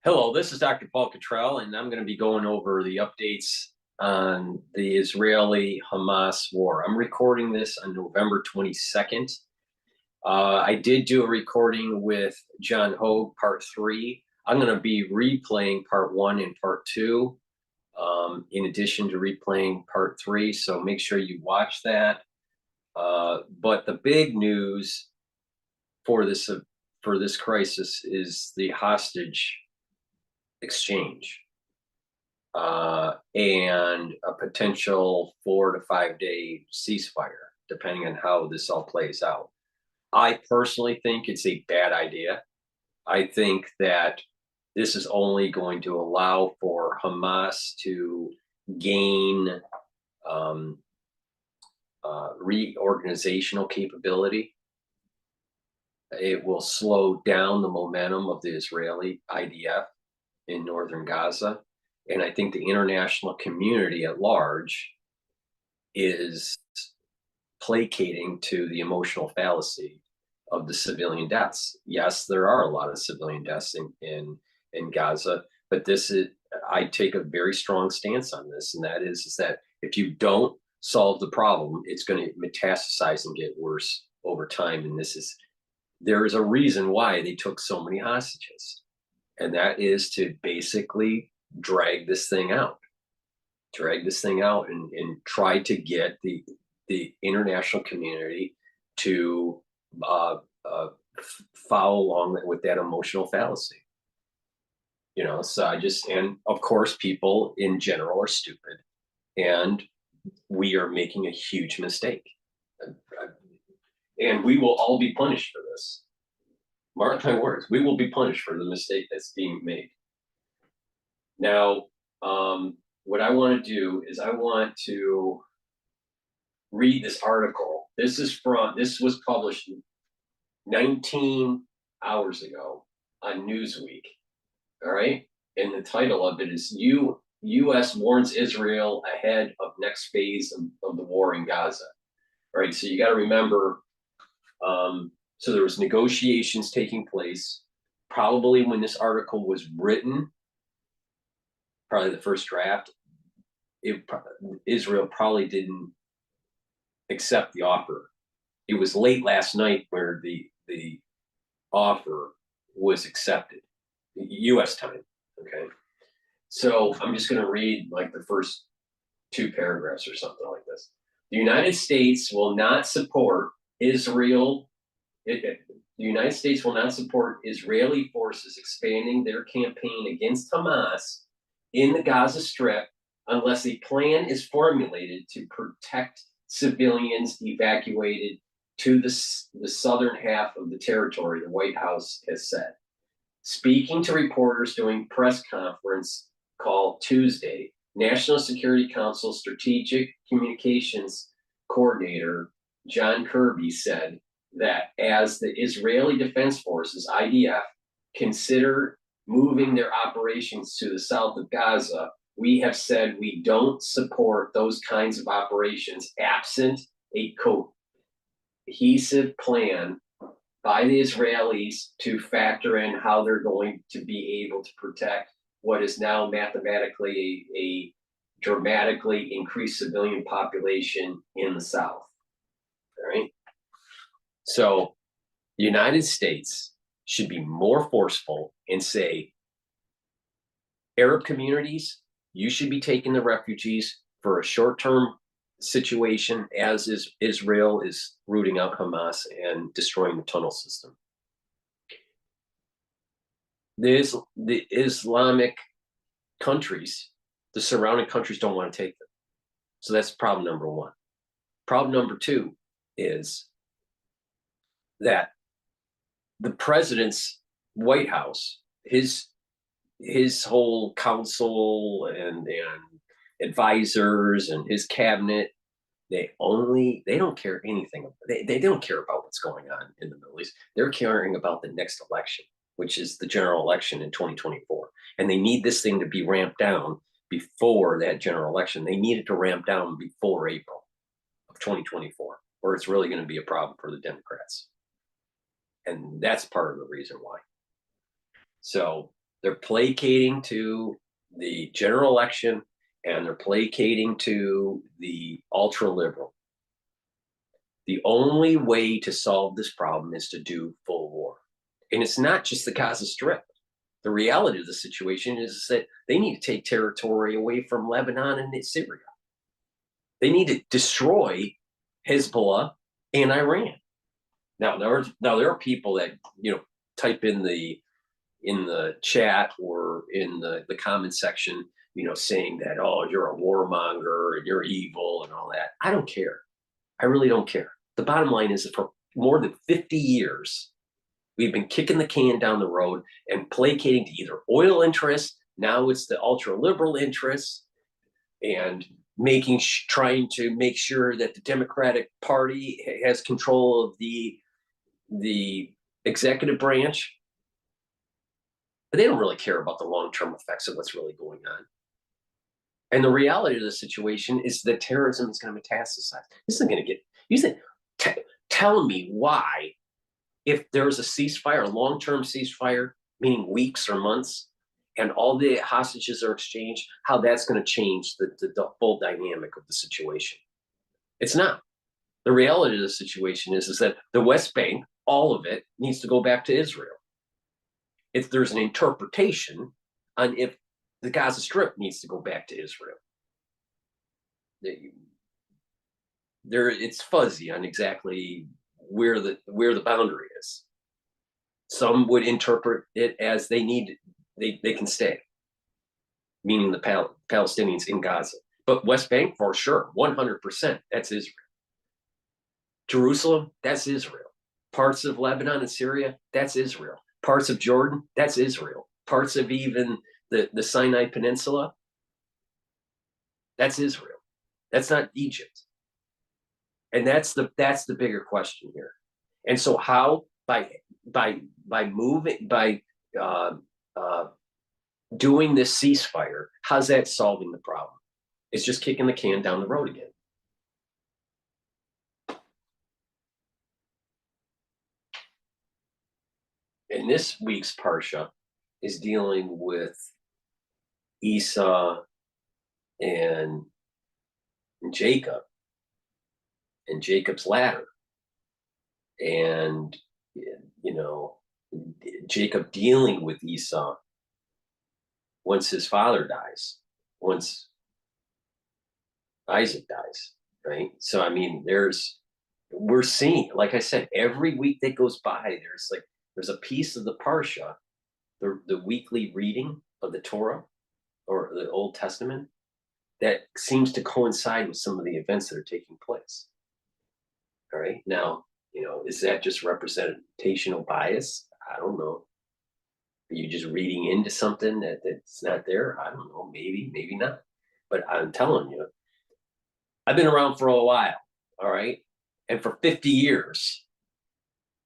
Hello, this is Dr. Paul Cottrell, and I'm going to be going over the updates on the Israeli-Hamas war. I'm recording this on November 22nd. I did do a recording with John Hogue, part 3. I'm going to be replaying part 1 and part 2, in addition to replaying part 3, so make sure you watch that. But the big news for this crisis is the hostage exchange and a potential 4 to 5 day ceasefire, depending on how this all plays out. I personally think it's a bad idea. I think that this is only going to allow for Hamas to gain reorganizational capability. It will slow down the momentum of the Israeli IDF in northern Gaza. And I think the international community at large is placating to the emotional fallacy of the civilian deaths. Yes, there are a lot of civilian deaths in Gaza, but I take a very strong stance on this, and that is that if you don't solve the problem, it's going to metastasize and get worse over time. And there is a reason why they took so many hostages. And that is to basically drag this thing out and try to get the international community to follow along with that emotional fallacy. And of course, people in general are stupid, and we are making a huge mistake. And we will all be punished for this. Mark my words, we will be punished for the mistake that's being made. Now, what I want to do is I want to read this article. This was published 19 hours ago on Newsweek. All right. And the title of it is U.S. warns Israel ahead of next phase of the war in Gaza. All right. So you got to remember, so there was negotiations taking place. Probably when this article was written, probably the first draft, Israel probably didn't accept the offer. It was late last night where the offer was accepted, U.S. time. Okay, so I'm just going to read like the first 2 paragraphs or something like this. The United States will not support Israel. The United States will not support Israeli forces expanding their campaign against Hamas in the Gaza Strip unless a plan is formulated to protect civilians evacuated to the southern half of the territory, the White House has said. Speaking to reporters during press conference called Tuesday, National Security Council Strategic Communications Coordinator John Kirby said that as the Israeli Defense Forces, IDF, consider moving their operations to the south of Gaza, we have said we don't support those kinds of operations absent a cohesive plan by the Israelis to factor in how they're going to be able to protect what is now mathematically a dramatically increased civilian population in the south. All right. So the United States should be more forceful and say, Arab communities, you should be taking the refugees for a short-term situation as Israel is rooting out Hamas and destroying the tunnel system. The Islamic countries, the surrounding countries don't want to take them. So that's problem number 1. Problem number 2 is that the president's White House, his whole council and advisors and his cabinet, they don't care anything. They don't care about what's going on in the Middle East. They're caring about the next election, which is the general election in 2024. And they need this thing to be ramped down before that general election. They need it to ramp down before April of 2024, or it's really going to be a problem for the Democrats. And that's part of the reason why. So They're placating to the general election, and they're placating to the ultra liberal. The only way to solve this problem is to do full war. And it's not just the Gaza Strip. The reality of the situation is that they need to take territory away from Lebanon and Syria. They need to destroy Hezbollah and Iran. Now there are people that type in the chat or in the comment section, saying that, oh, you're a warmonger and you're evil and all that. I don't care. I really don't care. The bottom line is that for more than 50 years, we've been kicking the can down the road and placating to either oil interests. Now it's the ultra liberal interests, and trying to make sure that the Democratic Party has control of the executive branch. But they don't really care about the long-term effects of what's really going on. And the reality of the situation is that terrorism is going to metastasize. This isn't going to get. You think? Tell me why, if there's a ceasefire, a long-term ceasefire, meaning weeks or months, and all the hostages are exchanged, how that's going to change the whole dynamic of the situation. It's not. The reality of the situation is that the West Bank, all of it, needs to go back to Israel. If there's an interpretation on if the Gaza Strip needs to go back to Israel, it's fuzzy on exactly where the boundary is. Some would interpret it as they can stay, meaning the Palestinians in Gaza. But West Bank, for sure, 100%, that's Israel. Jerusalem, that's Israel. Parts of Lebanon and Syria, that's Israel. Parts of Jordan, that's Israel. Parts of even the Sinai Peninsula, that's Israel. That's not Egypt. And that's the bigger question here. And so how by doing this ceasefire, how's that solving the problem? It's just kicking the can down the road again. And this week's Parsha is dealing with Esau and Jacob and Jacob's ladder. And, Jacob dealing with Esau once his father dies, once Isaac dies, right? So, we're seeing, like I said, every week that goes by, there's a piece of the Parsha, the weekly reading of the Torah or the Old Testament, that seems to coincide with some of the events that are taking place. All right. Now, is that just representational bias? I don't know. Are you just reading into something that's not there? I don't know. Maybe not. But I'm telling you, I've been around for a while. All right. And for 50 years,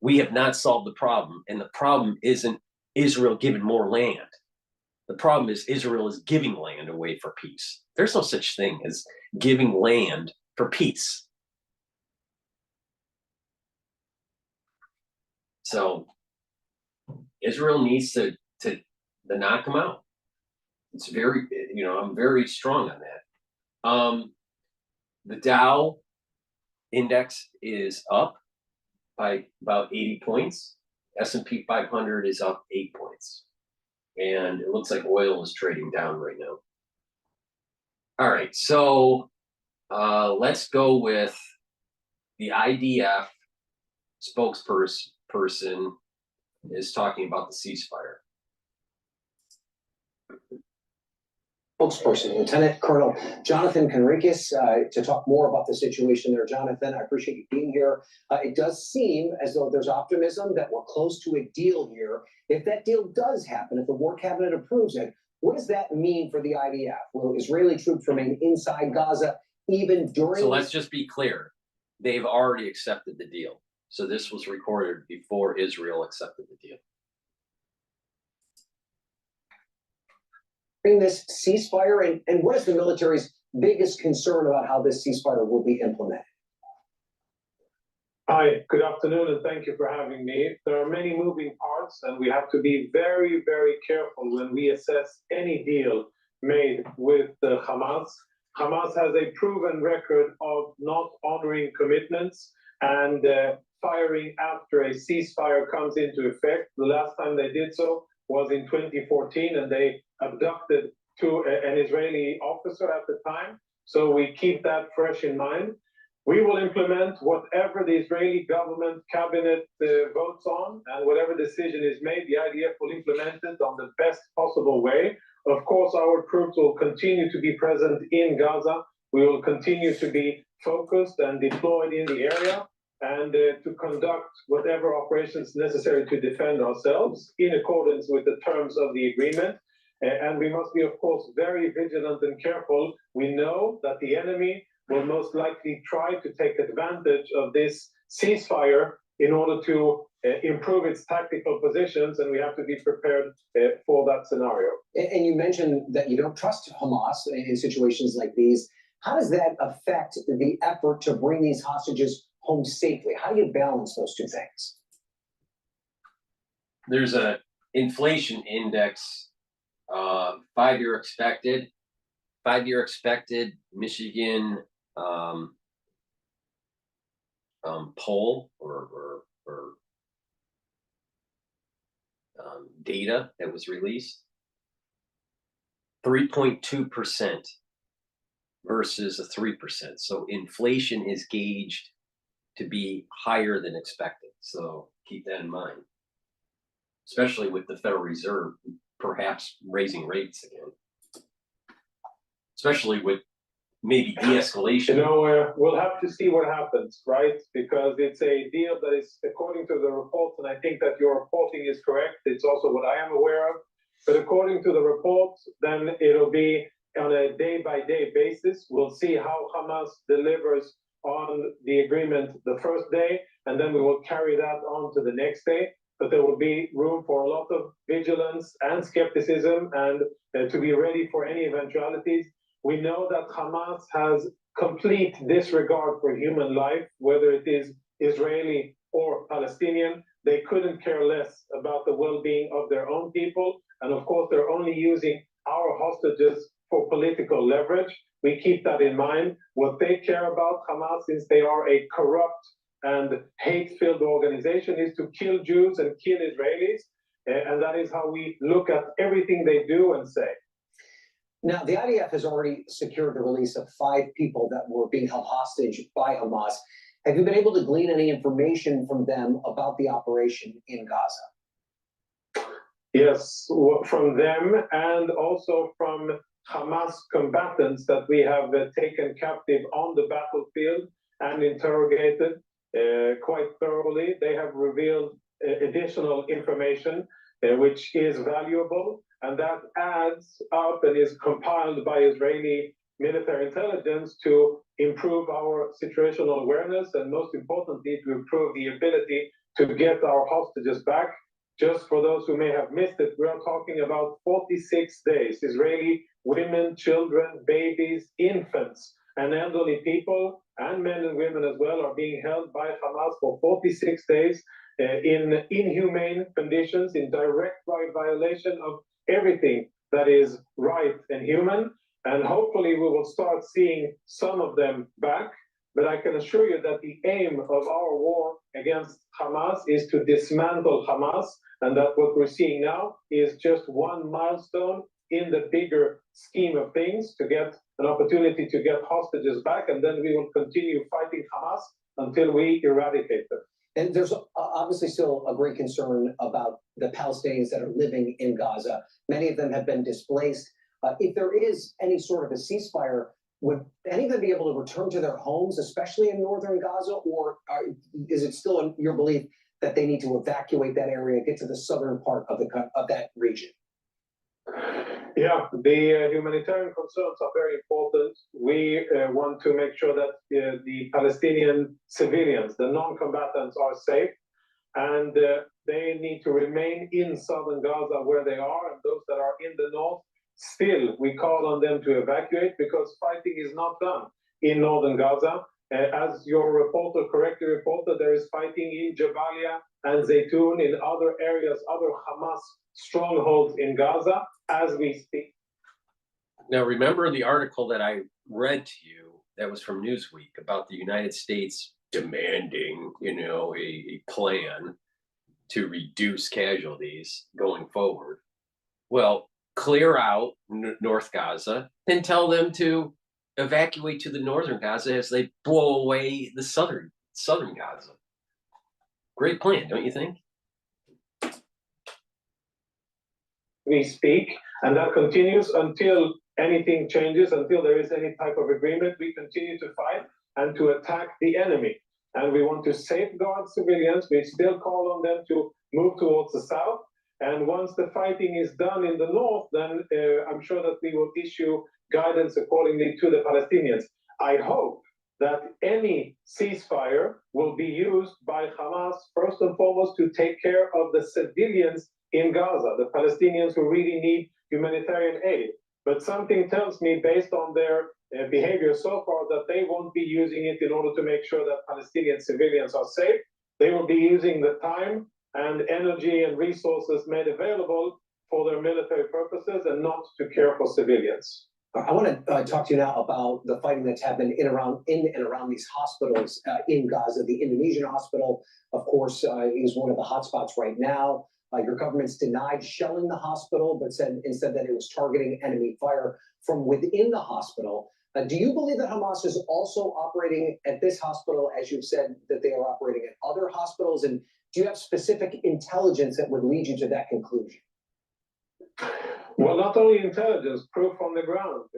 we have not solved the problem. And the problem isn't Israel giving more land. The problem is Israel is giving land away for peace. There's no such thing as giving land for peace. So Israel needs to knock them out. It's very, I'm very strong on that. The Dow index is up by about 80 points. S&P 500 is up 8 points. And it looks like oil is trading down right now. All right, so let's go with the IDF spokesperson is talking about the ceasefire. Spokesperson, Lieutenant Colonel Jonathan Conricus, to talk more about the situation there. Jonathan, I appreciate you being here. It does seem as though there's optimism that we're close to a deal here. If that deal does happen, if the War Cabinet approves it, what does that mean for the IDF? Will Israeli troops remain inside Gaza even during... So let's just be clear. They've already accepted the deal. So this was recorded before Israel accepted the deal. This ceasefire, and what is the military's biggest concern about how this ceasefire will be implemented? Hi, good afternoon, and thank you for having me. There are many moving parts, and we have to be very, very careful when we assess any deal made with the Hamas. Hamas has a proven record of not honoring commitments and firing after a ceasefire comes into effect. The last time they did so was in 2014, and they abducted an Israeli officer at the time. So we keep that fresh in mind. We will implement whatever the Israeli government cabinet votes on, and whatever decision is made, the IDF will implement it on the best possible way. Of course, our troops will continue to be present in Gaza. We will continue to be focused and deployed in the area, and to conduct whatever operations necessary to defend ourselves in accordance with the terms of the agreement. And we must be, of course, very vigilant and careful. We know that the enemy will most likely try to take advantage of this ceasefire in order to improve its tactical positions, and we have to be prepared for that scenario. And you mentioned that you don't trust Hamas in situations like these. How does that affect the effort to bring these hostages home safely? How do you balance those two things? There's a inflation index, 5-year expected. 5-year expected Michigan poll or data that was released, 3.2% versus a 3%. So inflation is gauged to be higher than expected. So keep that in mind, especially with the Federal Reserve perhaps raising rates again, especially with maybe de-escalation. We'll have to see what happens, right? Because it's a deal that is, according to the reports, and I think that your reporting is correct, it's also what I am aware of, but according to the reports, then it'll be on a day-by-day basis. We'll see how Hamas delivers on the agreement the first day, and then we will carry that on to the next day. But there will be room for a lot of vigilance and skepticism, and to be ready for any eventualities. We know that Hamas has complete disregard for human life, whether it is Israeli or Palestinian. They couldn't care less about the well-being of their own people. And of course, they're only using our hostages for political leverage. We keep that in mind. What they care about, Hamas, since they are a corrupt and hate-filled organization, is to kill Jews and kill Israelis. And that is how we look at everything they do and say. Now, the IDF has already secured the release of 5 people that were being held hostage by Hamas. Have you been able to glean any information from them about the operation in Gaza? Yes, from them and also from Hamas combatants that we have taken captive on the battlefield and interrogated quite thoroughly. They have revealed additional information which is valuable, and that adds up and is compiled by Israeli military intelligence to improve our situational awareness, and most importantly, to improve the ability to get our hostages back. Just for those who may have missed it, we are talking about 46 days. Israeli women, children, babies, infants, and elderly people, and men and women as well, are being held by Hamas for 46 days in inhumane conditions, in direct violation of everything that is right and human. And hopefully we will start seeing some of them back. But I can assure you that the aim of our war against Hamas is to dismantle Hamas, and that what we're seeing now is just one milestone in the bigger scheme of things, to get an opportunity to get hostages back, and then we will continue fighting Hamas until we eradicate them. And there's obviously still a great concern about the Palestinians that are living in Gaza. Many of them have been displaced. If there is any sort of a ceasefire, would any of them be able to return to their homes, especially in northern Gaza, or is it still in your belief that they need to evacuate that area, get to the southern part of that region? Yeah, the humanitarian concerns are very important. We want to make sure that the Palestinian civilians, the non-combatants, are safe, and they need to remain in southern Gaza where they are, and those that are in the north, still we call on them to evacuate, because fighting is not done in northern Gaza. As your reporter correctly reported, there is fighting in Jabalia and Zaytun, in other areas, other Hamas strongholds in Gaza as we speak. Now, remember the article that I read to you that was from Newsweek about the United States demanding, a plan to reduce casualties going forward. Well, clear out North Gaza and tell them to evacuate to the northern Gaza as they blow away the southern Gaza. Great plan, don't you think? We speak, and that continues until anything changes, until there is any type of agreement. We continue to fight and to attack the enemy. And we want to safeguard civilians. We still call on them to move towards the south. And once the fighting is done in the north, then I'm sure that we will issue guidance accordingly to the Palestinians. I hope that any ceasefire will be used by Hamas, first and foremost, to take care of the civilians in Gaza, the Palestinians who really need humanitarian aid. But something tells me, based on their behavior so far, that they won't be using it in order to make sure that Palestinian civilians are safe. They will be using the time and energy and resources made available for their military purposes and not to care for civilians. I want to talk to you now about the fighting that's happened in and around these hospitals in Gaza. The Indonesian hospital, of course, is one of the hotspots right now. Your government's denied shelling the hospital, but said instead that it was targeting enemy fire from within the hospital. Do you believe that Hamas is also operating at this hospital, as you've said that they are operating at other hospitals? And do you have specific intelligence that would lead you to that conclusion? Well, not only intelligence, proof on the ground.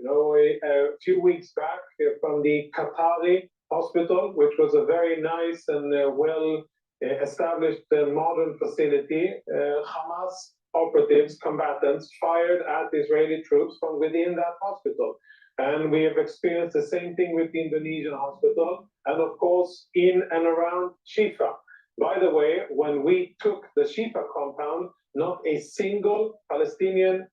A few weeks back from the Qatari hospital, which was a very nice and well-established modern facility, Hamas operatives, combatants, fired at Israeli troops from within that hospital. And we have experienced the same thing with the Indonesian hospital, and of course, in and around Shifa. By the way, when we took the Shifa compound, not a single Palestinian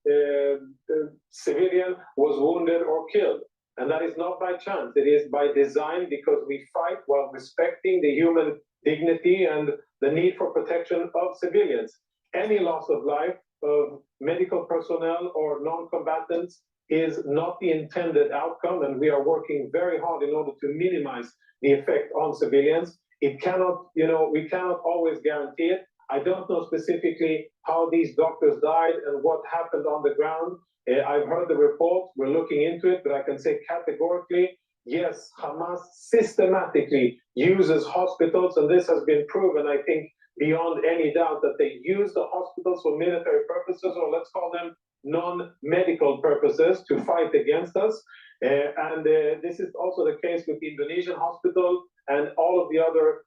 civilian was wounded or killed. And that is not by chance. It is by design, because we fight while respecting the human dignity and the need for protection of civilians. Any loss of life of medical personnel or non-combatants is not the intended outcome, and we are working very hard in order to minimize the effect on civilians. It cannot, we cannot always guarantee it. I don't know specifically how these doctors died and what happened on the ground. I've heard the report, we're looking into it, but I can say categorically, yes, Hamas systematically uses hospitals, and this has been proven, I think, beyond any doubt, that they use the hospitals for military purposes, or let's call them non-medical purposes, to fight against us. And this is also the case with the Indonesian hospital and all of the other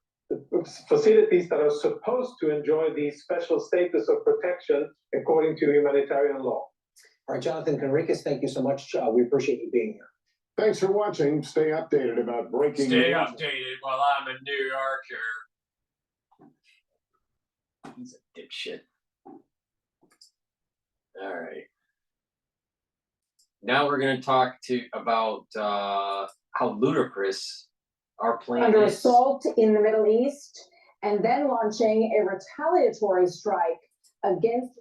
facilities that are supposed to enjoy the special status of protection according to humanitarian law. All right, Jonathan Conricus, thank you so much. We appreciate you being here. Thanks for watching. Stay updated about breaking news. Stay updated while I'm in New York here. He's a dipshit. All right. Now we're going to talk about how ludicrous our plan under is. assault in the Middle East, and then launching a retaliatory strike against.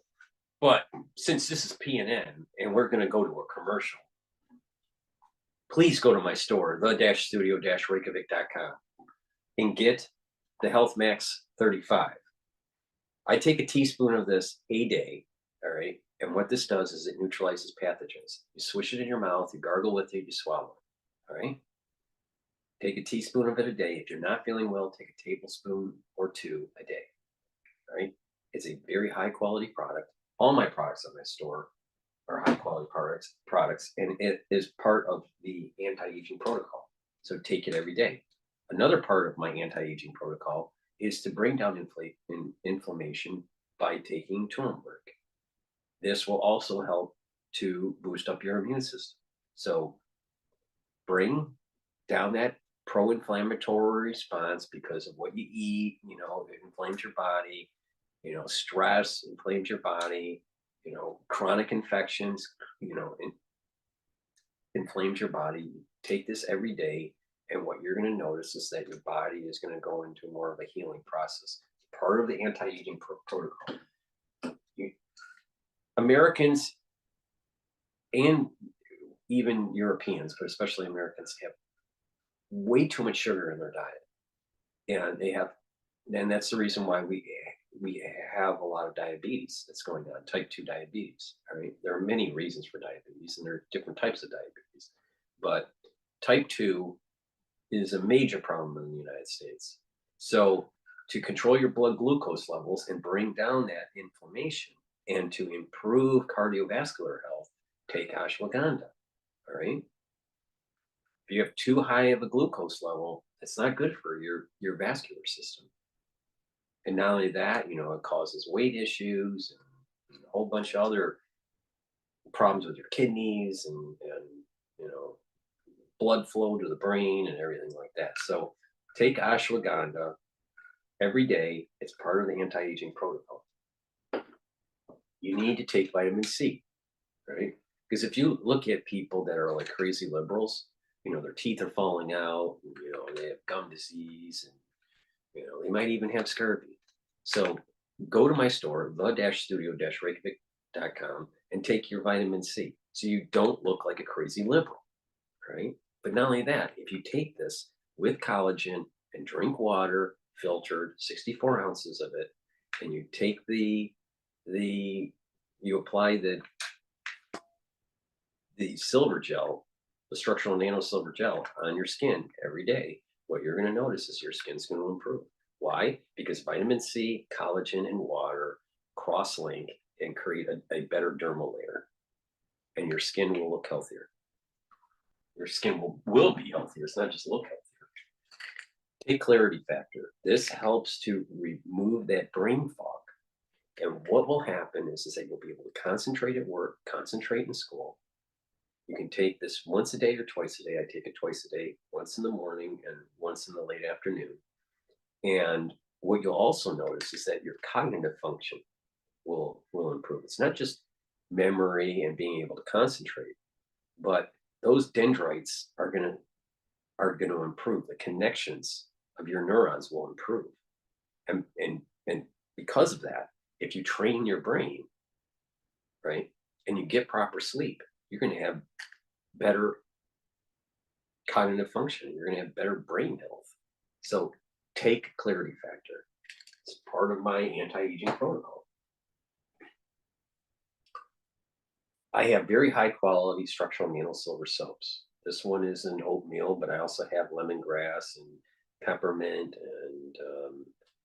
But since this is PNN and we're going to go to a commercial, please go to my store, the-studio-reykjavik.com, and get the Health Max 35. I take a teaspoon of this a day, all right? And what this does is it neutralizes pathogens. You swish it in your mouth, you gargle with it, you swallow it, all right? Take a teaspoon of it a day. If you're not feeling well, take a tablespoon or two a day, all right? It's a very high quality product. All my products on my store are high quality products, and it is part of the anti-aging protocol. So take it every day. Another part of my anti-aging protocol is to bring down inflammation by taking turmeric. This will also help to boost up your immune system. So bring down that pro-inflammatory response because of what you eat, it inflames your body, stress inflames your body, chronic infections, inflames your body. Take this every day And what you're going to notice is that your body is going to go into more of a healing process. Part of the anti-aging protocol. Americans and even Europeans, but especially Americans, have way too much sugar in their diet. And that's the reason why we have a lot of diabetes that's going on, type 2 diabetes. All right. There are many reasons for diabetes, and there are different types of diabetes. But type 2 is a major problem in the United States. So to control your blood glucose levels and bring down that inflammation and to improve cardiovascular health, take ashwagandha. All right. If you have too high of a glucose level, it's not good for your vascular system. And not only that, it causes weight issues and a whole bunch of other problems with your kidneys and blood flow to the brain and everything like that. So take ashwagandha every day. It's part of the anti-aging protocol. You need to take vitamin C, right? Because if you look at people that are like crazy liberals, their teeth are falling out, they have gum disease, and they might even have scurvy. So go to my store, the-studio-reykjavik.com, and take your vitamin C so you don't look like a crazy liberal, right? But not only that, if you take this with collagen and drink water, filtered, 64 ounces of it, and you take you apply the silver gel, the structural nano silver gel on your skin every day, what you're going to notice is your skin's going to improve. Why? Because vitamin C, collagen, and water cross-link and create a better dermal layer, and your skin will look healthier. Your skin will be healthier. It's not just look healthier. Take clarity factor. This helps to remove that brain fog. And what will happen is that you'll be able to concentrate at work, concentrate in school. You can take this once a day or twice a day. I take it twice a day, once in the morning and once in the late afternoon. And what you'll also notice is that your cognitive function will improve. It's not just memory and being able to concentrate, but those dendrites are going to improve. The connections of your neurons will improve. And because of that, if you train your brain, right, and you get proper sleep, you're going to have better cognitive function. You're going to have better brain health. So take clarity factor. It's part of my anti-aging protocol. I have very high quality structural nano silver soaps. This one is an oatmeal, but I also have lemongrass and peppermint and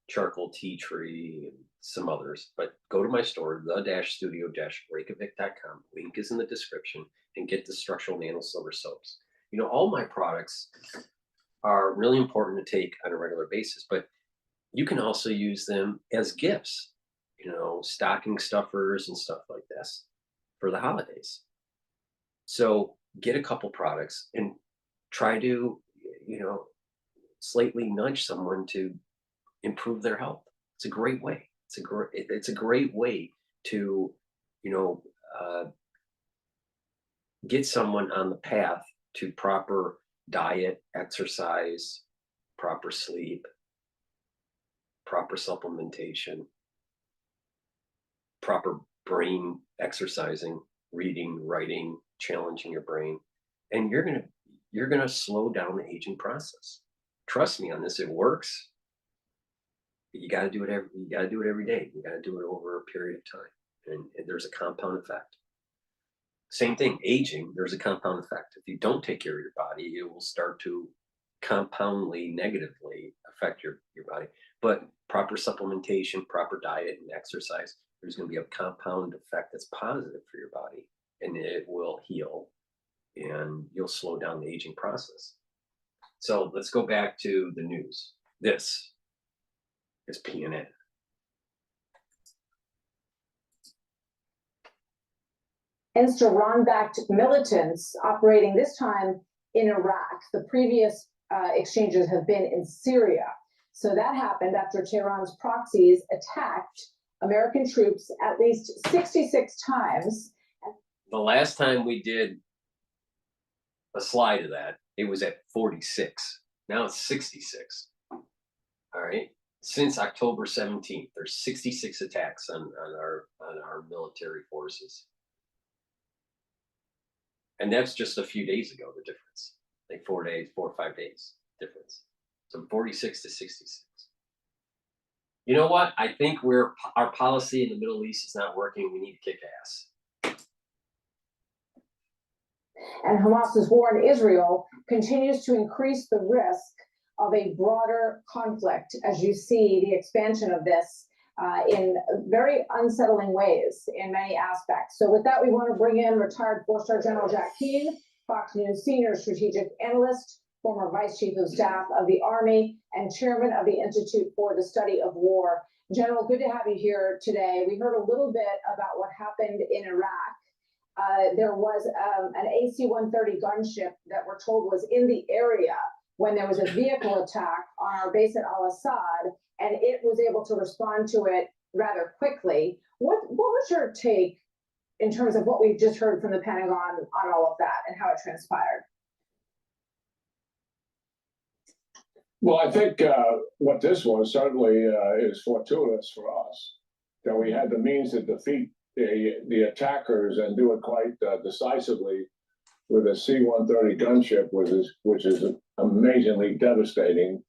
charcoal tea tree and some others. But go to my store, the-studio-reykjavik.com. Link is in the description, and get the structural nano silver soaps. All my products are really important to take on a regular basis, but you can also use them as gifts, stocking stuffers and stuff like this for the holidays. So get a couple products and try to, slightly nudge someone to improve their health. It's a great way. It's a great way to, get someone on the path to proper diet, exercise, proper sleep, proper supplementation, proper brain exercising, reading, writing, challenging your brain, and you're gonna slow down the aging process. Trust me on this; it works. But you got to do it every day. You got to do it over a period of time, and there's a compound effect. Same thing, aging. There's a compound effect. If you don't take care of your body, it will start to compoundly negatively affect your body. But proper supplementation, proper diet, and exercise, there's going to be a compound effect that's positive for your body, and it will heal, and you'll slow down the aging process. So let's go back to the news. This is PNN. Iran-backed militants operating this time in Iraq. The previous exchanges have been in Syria. So that happened after Tehran's proxies attacked American troops at least 66 times. The last time we did a slide of that, it was at 46. Now it's 66. All right. Since October 17th, there's 66 attacks on our military forces. And that's just a few days ago, the difference. Like 4 or 5 days difference. So 46 to 66. You know what? I think our policy in the Middle East is not working. We need to kick ass. And Hamas's war in Israel continues to increase the risk of a broader conflict as you see the expansion of this in very unsettling ways in many aspects. So with that, we want to bring in retired 4-star General Jack Keane, Fox News senior strategic analyst, former Vice Chief of Staff of the Army, and Chairman of the Institute for the Study of War. General, good to have you here today. We heard a little bit about what happened in Iraq. There was an AC-130 gunship that we're told was in the area when there was a vehicle attack on our base at Al-Assad, and it was able to respond to it rather quickly. What was your take in terms of what we've just heard from the Pentagon on all of that and how it transpired? Well, I think what this was certainly is fortuitous for us, that we had the means to defeat the attackers and do it quite decisively with a C-130 gunship, which is amazingly devastating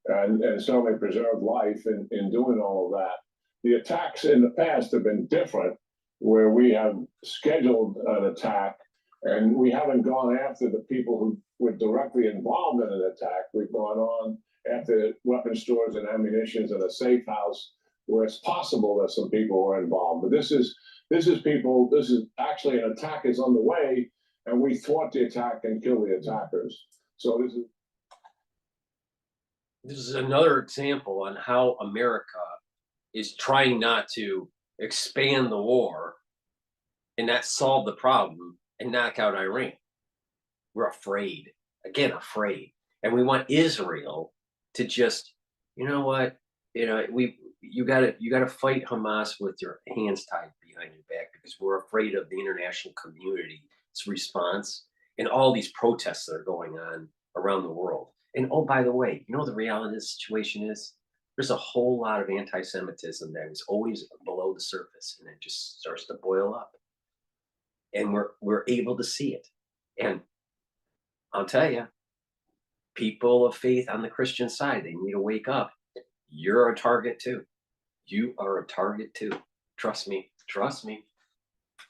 and certainly preserved life in doing all of that. The attacks in the past have been different, where we have scheduled an attack and we haven't gone after the people who were directly involved in an attack. We've gone on after weapon stores and ammunition in a safe house where it's possible that some people were involved. But this is actually an attack is on the way, and we thwart the attack and kill the attackers. So this is another example on how America is trying not to expand the war and not solve the problem and knock out Iran. We're afraid, again, afraid. And we want Israel to just, you know what, you gotta fight Hamas with your hands tied behind your back, because we're afraid of the international community's response and all these protests that are going on around the world. And oh, by the way, you know, the reality of the situation is there's a whole lot of anti-Semitism that is always below the surface, and it just starts to boil up. And we're able to see it. And I'll tell you, people of faith on the Christian side, they need to wake up. You're a target too. You are a target too. Trust me. Trust me.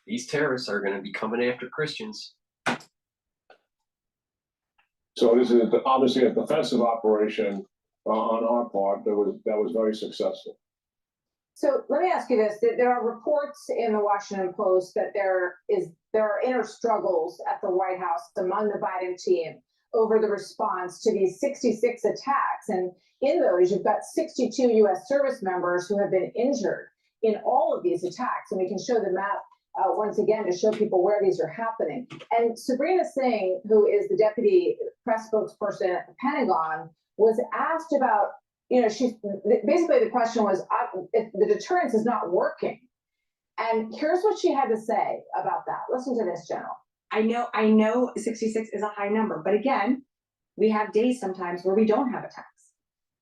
These terrorists are going to be coming after Christians. So this is obviously a defensive operation on our part that was very successful. So let me ask you this. There are reports in the Washington Post that there are inner struggles at the White House among the Biden team over the response to these 66 attacks. And in those, you've got 62 U.S. service members who have been injured in all of these attacks. And we can show the map once again to show people where these are happening. And Sabrina Singh, who is the deputy press spokesperson at the Pentagon, was asked about, she's basically the question was, if the deterrence is not working. And here's what she had to say about that. Listen to this, General. I know 66 is a high number, but again, we have days sometimes where we don't have attacks.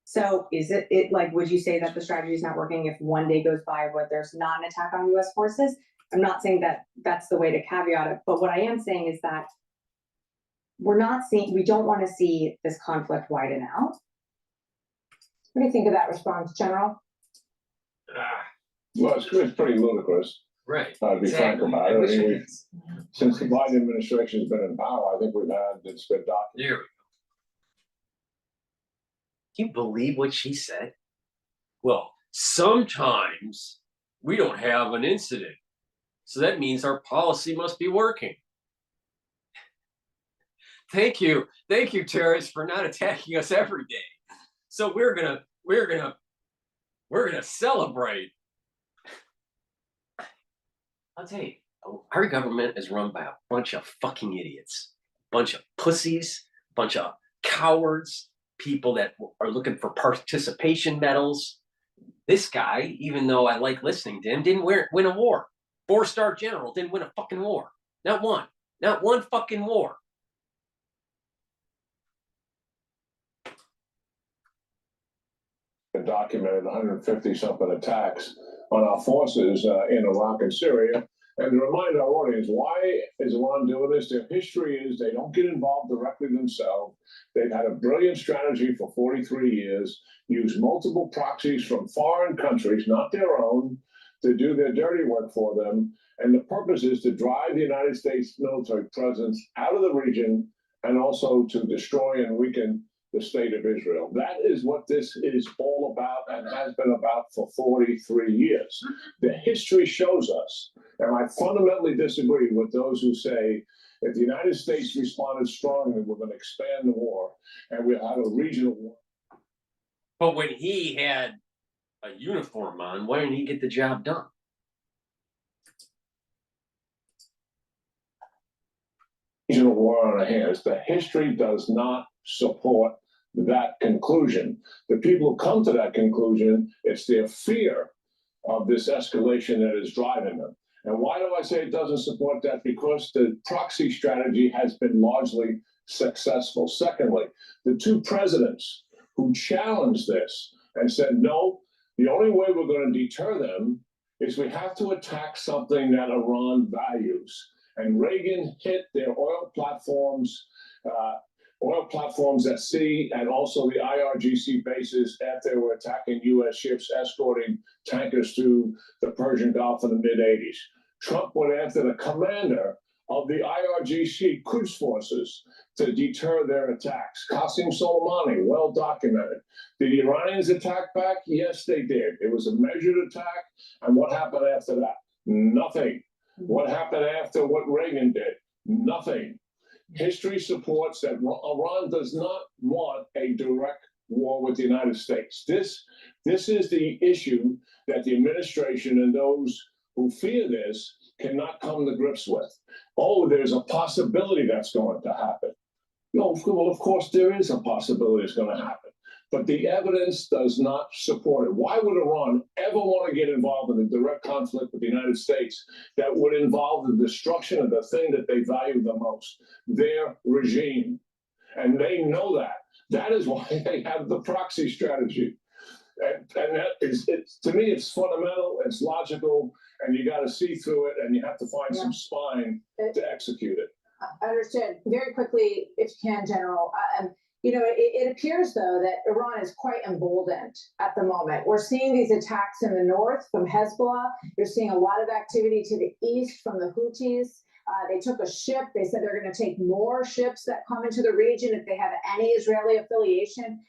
So is it like, would you say that the strategy is not working if one day goes by where there's not an attack on US forces? I'm not saying that that's the way to caveat it, but what I am saying is that we don't want to see this conflict widen out. What do you think of that response, General? Well, it's pretty ludicrous. Right. To be frank about it. I mean, since the Biden administration has been in power, I think we've had it's been documented. There we go. Can you believe what she said? Well, sometimes we don't have an incident. So that means our policy must be working. Thank you, terrorists, for not attacking us every day. So we're gonna celebrate. I'll tell you, our government is run by a bunch of fucking idiots, a bunch of pussies, a bunch of cowards, people that are looking for participation medals. This guy, even though I like listening to him, didn't win a war. 4-star general didn't win a fucking war. Not one fucking war. been documented 150 something attacks on our forces in Iraq and Syria. And to remind our audience, why is Iran doing this? Their history is they don't get involved directly themselves. They've had a brilliant strategy for 43 years, use multiple proxies from foreign countries, not their own, to do their dirty work for them. And the purpose is to drive the United States military presence out of the region and also to destroy and weaken the state of Israel. That is what this is all about and has been about for 43 years. The history shows us, and I fundamentally disagree with those who say if the United States responded strongly, we're going to expand the war and we'll have a regional war. But when he had a uniform on, why didn't he get the job done? Regional war on our hands. The history does not support that conclusion. The people who come to that conclusion, it's their fear of this escalation that is driving them. And why do I say it doesn't support that? Because the proxy strategy has been largely successful. Secondly, the two presidents who challenged this and said, no, the only way we're going to deter them is we have to attack something that Iran values. And Reagan hit their oil platforms at sea and also the IRGC bases after they were attacking U.S. ships escorting tankers through the Persian Gulf in the mid-'80s. Trump went after the commander of the IRGC Quds forces to deter their attacks. Qasem Soleimani, well documented. Did the Iranians attack back? Yes, they did. It was a measured attack. And what happened after that? Nothing. What happened after what Reagan did? Nothing. History supports that Iran does not want a direct war with the United States. This is the issue that the administration and those who fear this cannot come to grips with. Oh, there's a possibility that's going to happen. No, well, of course there is a possibility it's going to happen, but the evidence does not support it. Why would Iran ever want to get involved in a direct conflict with the United States that would involve the destruction of the thing that they value the most, their regime? And they know that. That is why they have the proxy strategy. And that is, to me, it's fundamental, it's logical, and you got to see through it, and you have to find some spine to execute it. I understand. Very quickly, if you can, General. It appears, though, that Iran is quite emboldened at the moment. We're seeing these attacks in the north from Hezbollah. You're seeing a lot of activity to the east from the Houthis. They took a ship. They said they're going to take more ships that come into the region if they have any Israeli affiliation.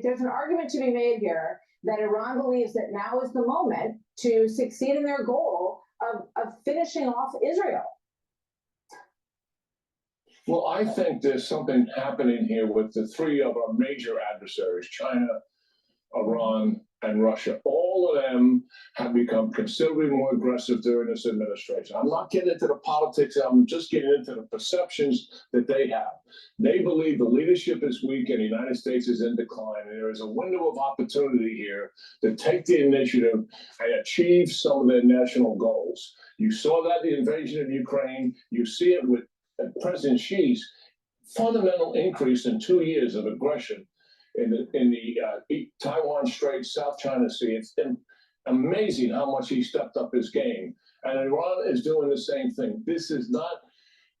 There's an argument to be made here that Iran believes that now is the moment to succeed in their goal of finishing off Israel. Well, I think there's something happening here with the three of our major adversaries, China, Iran, and Russia. All of them have become considerably more aggressive during this administration. I'm not getting into the politics. I'm just getting into the perceptions that they have. They believe the leadership is weak and the United States is in decline. And there is a window of opportunity here to take the initiative and achieve some of their national goals. You saw that in the invasion of Ukraine. You see it with President Xi's fundamental increase in 2 years of aggression in the Taiwan Strait, South China Sea. It's amazing how much he stepped up his game. And Iran is doing the same thing. This is not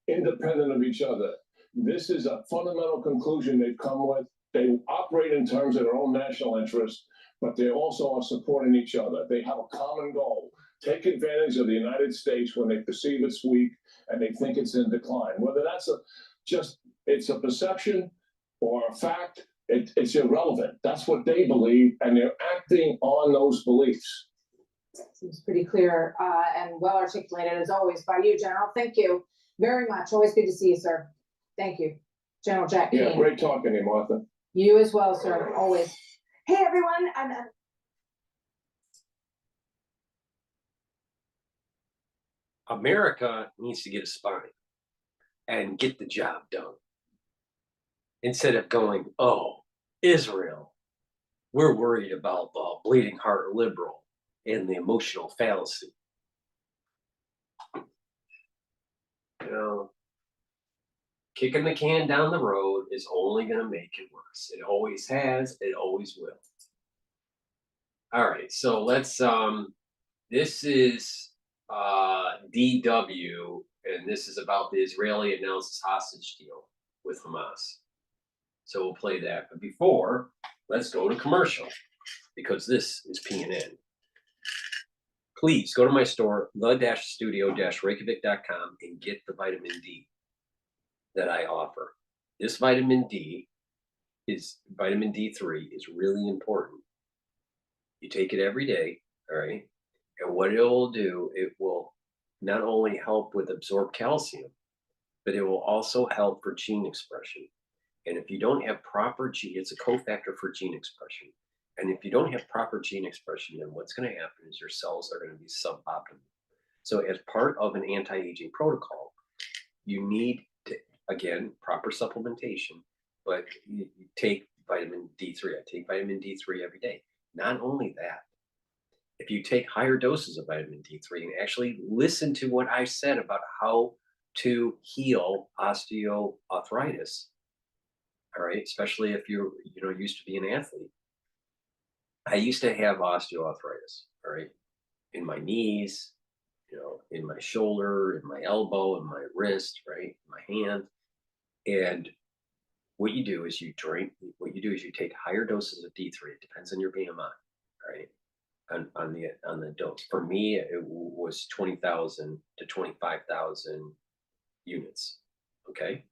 independent of each other. This is a fundamental conclusion they've come with. They operate in terms of their own national interest, but they also are supporting each other. They have a common goal. Take advantage of the United States when they perceive it's weak and they think it's in decline. Whether that's it's a perception or a fact, it's irrelevant. That's what they believe, and they're acting on those beliefs. Seems pretty clear and well articulated as always by you, General. Thank you very much. Always good to see you, sir. Thank you, General Jack Keane. Yeah, great talking to you, Martha. You as well, sir. Always. Hey, everyone. America needs to get a spine and get the job done. Instead of going, oh, Israel, we're worried about the bleeding heart liberal and the emotional fallacy. You know, kicking the can down the road is only going to make it worse. It always has, it always will. All right, so let's this is DW, and this is about the Israeli announced hostage deal with Hamas. So we'll play that. But before, let's go to commercial, because this is PNN. Please go to my store, the-studio-reykjavik.com, and get the vitamin D that I offer. This vitamin D is vitamin D3 is really important. You take it every day, all right? And what it will do, it will not only help with absorb calcium, but it will also help for gene expression. And if you don't have proper gene, it's a cofactor for gene expression. And if you don't have proper gene expression, then what's going to happen is your cells are going to be suboptimal. So as part of an anti-aging protocol, you need to, again, proper supplementation, but you take vitamin D3. I take vitamin D3 every day. Not only that, if you take higher doses of vitamin D3 and actually listen to what I said about how to heal osteoarthritis, all right, especially if you're used to be an athlete. I used to have osteoarthritis, all right, in my knees, in my shoulder, in my elbow, in my wrist, right, in my hand. And what you do is you take higher doses of D3. It depends on your BMI, right? On the dose. For me, it was 20,000 to 25,000 units. Okay.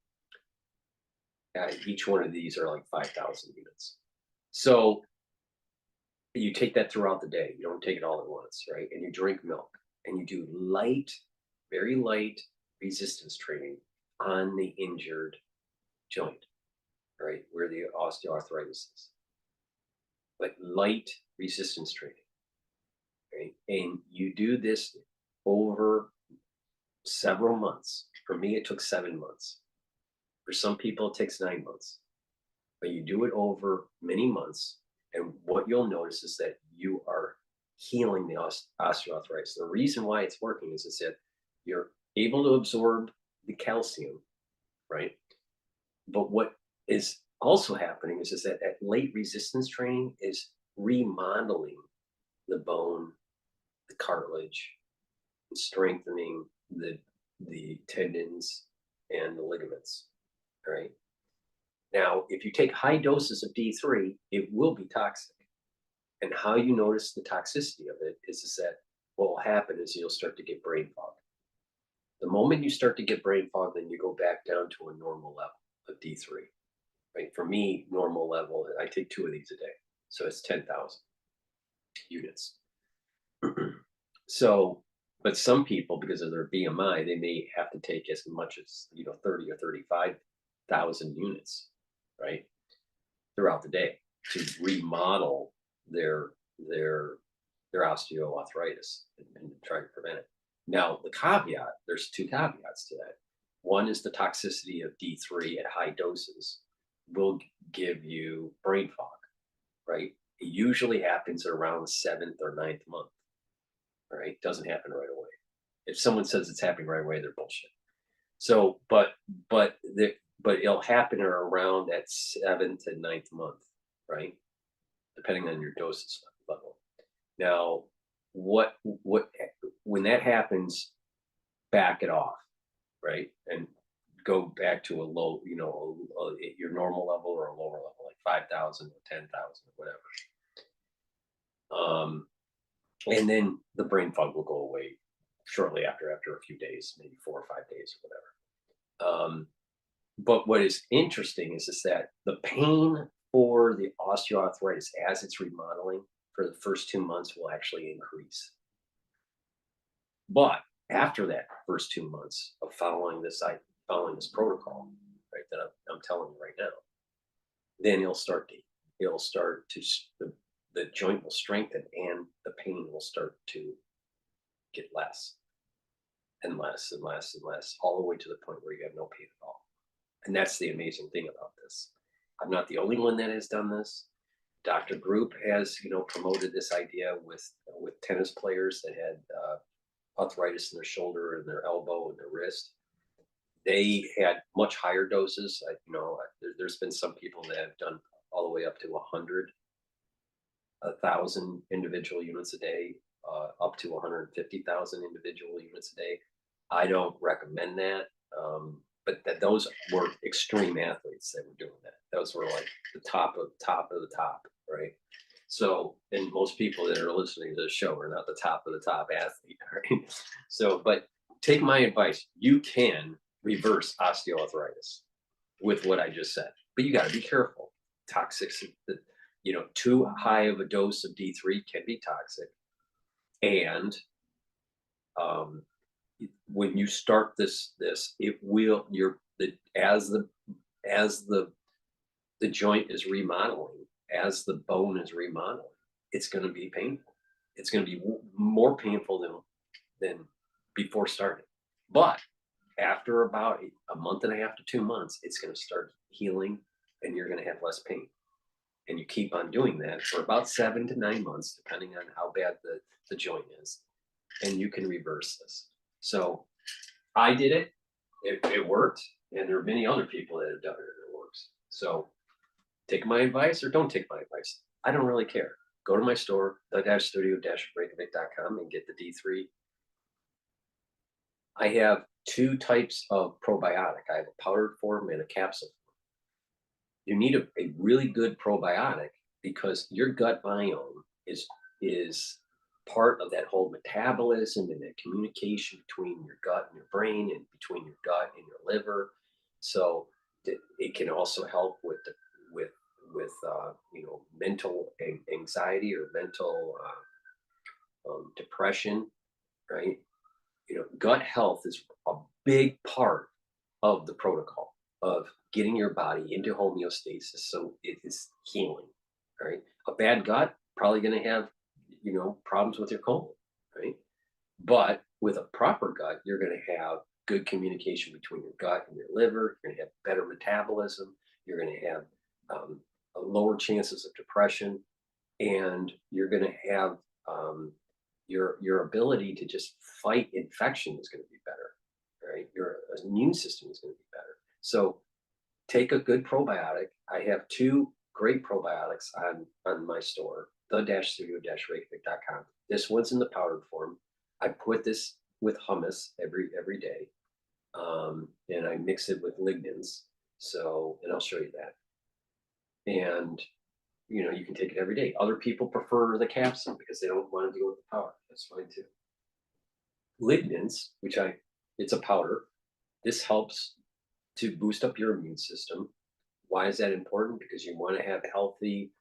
Each one of these are like 5,000 units. So you take that throughout the day. You don't take it all at once, right? And you drink milk, and you do light, very light resistance training on the injured joint, right, where the osteoarthritis is. But light resistance training, right? And you do this over several months. For me, it took 7 months. For some people, it takes 9 months. But you do it over many months, and what you'll notice is that you are healing the osteoarthritis. The reason why it's working is that you're able to absorb the calcium, right? But what is also happening is that late resistance training is remodeling the bone, the cartilage, and strengthening the tendons and the ligaments, right? Now, if you take high doses of D3, it will be toxic. And how you notice the toxicity of it is that what will happen is you'll start to get brain fog. The moment you start to get brain fog, then you go back down to a normal level of D3, right? For me, normal level, I take 2 of these a day. So it's 10,000 units. So, but some people, because of their BMI, they may have to take as much as 30 or 35,000 units, right, throughout the day to remodel their osteoarthritis and try to prevent it. Now, the caveat, there's 2 caveats to that. One is the toxicity of D3 at high doses will give you brain fog, right? It usually happens around the 7th or 9th month, right? It doesn't happen right away. If someone says it's happening right away, they're bullshit. So, but it'll happen around that 7th and 9th month, right? Depending on your dosage level. Now, when that happens, back it off, right? And go back to a low, your normal level or a lower level, like 5,000 or 10,000 or whatever. And then the brain fog will go away shortly after a few days, maybe 4 or 5 days or whatever. But what is interesting is that the pain for the osteoarthritis as it's remodeling for the first 2 months will actually increase. But after that first 2 months of following this protocol, right, that I'm telling you right now, then the joint will strengthen and the pain will start to get less and less and less and less, all the way to the point where you have no pain at all. And that's the amazing thing about this. I'm not the only one that has done this. Dr. Group has, promoted this idea with tennis players that had arthritis in their shoulder and their elbow and their wrist. They had much higher doses. There's been some people that have done all the way up to 1,000 individual units a day, up to 150,000 individual units a day. I don't recommend that. But those were extreme athletes that were doing that. Those were like the top of the top, right? So, and most people that are listening to the show are not the top of the top athlete, right? So, but take my advice. You can reverse osteoarthritis with what I just said, but you got to be careful. Toxicity, too high of a dose of D3 can be toxic, and when you start this, it will as the joint is remodeling, as the bone is remodeling, it's going to be painful. It's going to be more painful than before starting. But after about a month and a half to 2 months, it's going to start healing, and you're going to have less pain. And you keep on doing that for about 7 to 9 months, depending on how bad the joint is, and you can reverse this. So I did it. It worked, and there are many other people that have done it, and it works. So take my advice or don't take my advice. I don't really care. Go to my store, the-studio-reykjavik.com, and get the D3. I have 2 types of probiotic. I have a powdered form and a capsule form. You need a really good probiotic because your gut biome is part of that whole metabolism and that communication between your gut and your brain, and between your gut and your liver. So it can also help with mental anxiety or mental depression, right? Gut health is a big part of the protocol of getting your body into homeostasis, so it is healing, right? A bad gut, probably going to have problems with your colon, right? But with a proper gut, you're going to have good communication between your gut and your liver. You're going to have better metabolism. You're going to have lower chances of depression, and you're going to have your ability to just fight infection is going to be better, right? Your immune system is going to be better. So take a good probiotic. I have 2 great probiotics on my store, the-studio-reykjavik.com. This one's in the powdered form. I put this with hummus every day, and I mix it with lignans. So, and I'll show you that. And you can take it every day. Other people prefer the capsule because they don't want to deal with the powder. That's fine too. Lignans, it's a powder. This helps to boost up your immune system. Why is that important? Because you want to have a healthy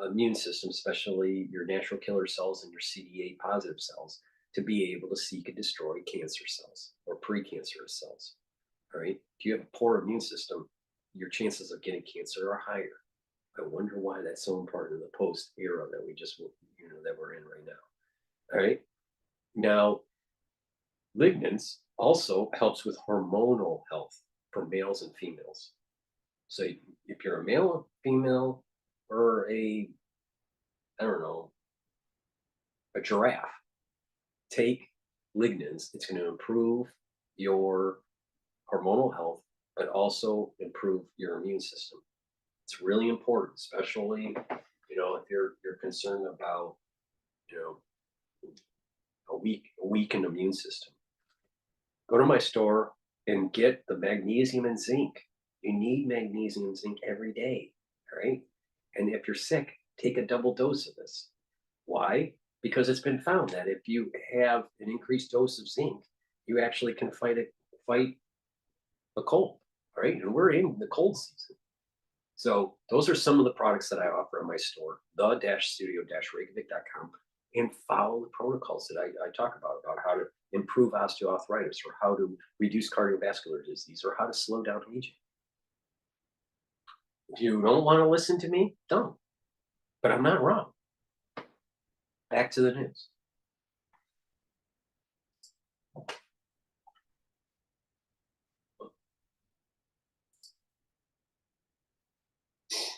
immune system, especially your natural killer cells and your CD8 positive cells, to be able to seek and destroy cancer cells or precancerous cells. All right. If you have a poor immune system, your chances of getting cancer are higher. I wonder why that's so important in the post era that that we're in right now. All right. Now, lignans also helps with hormonal health for males and females. So if you're a male or female, or a giraffe, take lignans. It's going to improve your hormonal health, but also improve your immune system. It's really important, especially if you're concerned about a weakened immune system. Go to my store and get the magnesium and zinc. You need magnesium and zinc every day, all right? And if you're sick, take a double dose of this. Why? Because it's been found that if you have an increased dose of zinc, you actually can fight a cold, right? And we're in the cold season. So those are some of the products that I offer on my store, the-studio-reykjavik.com, and follow the protocols that I talk about how to improve osteoarthritis, or how to reduce cardiovascular disease, or how to slow down aging. If you don't want to listen to me, don't. But I'm not wrong. Back to the news.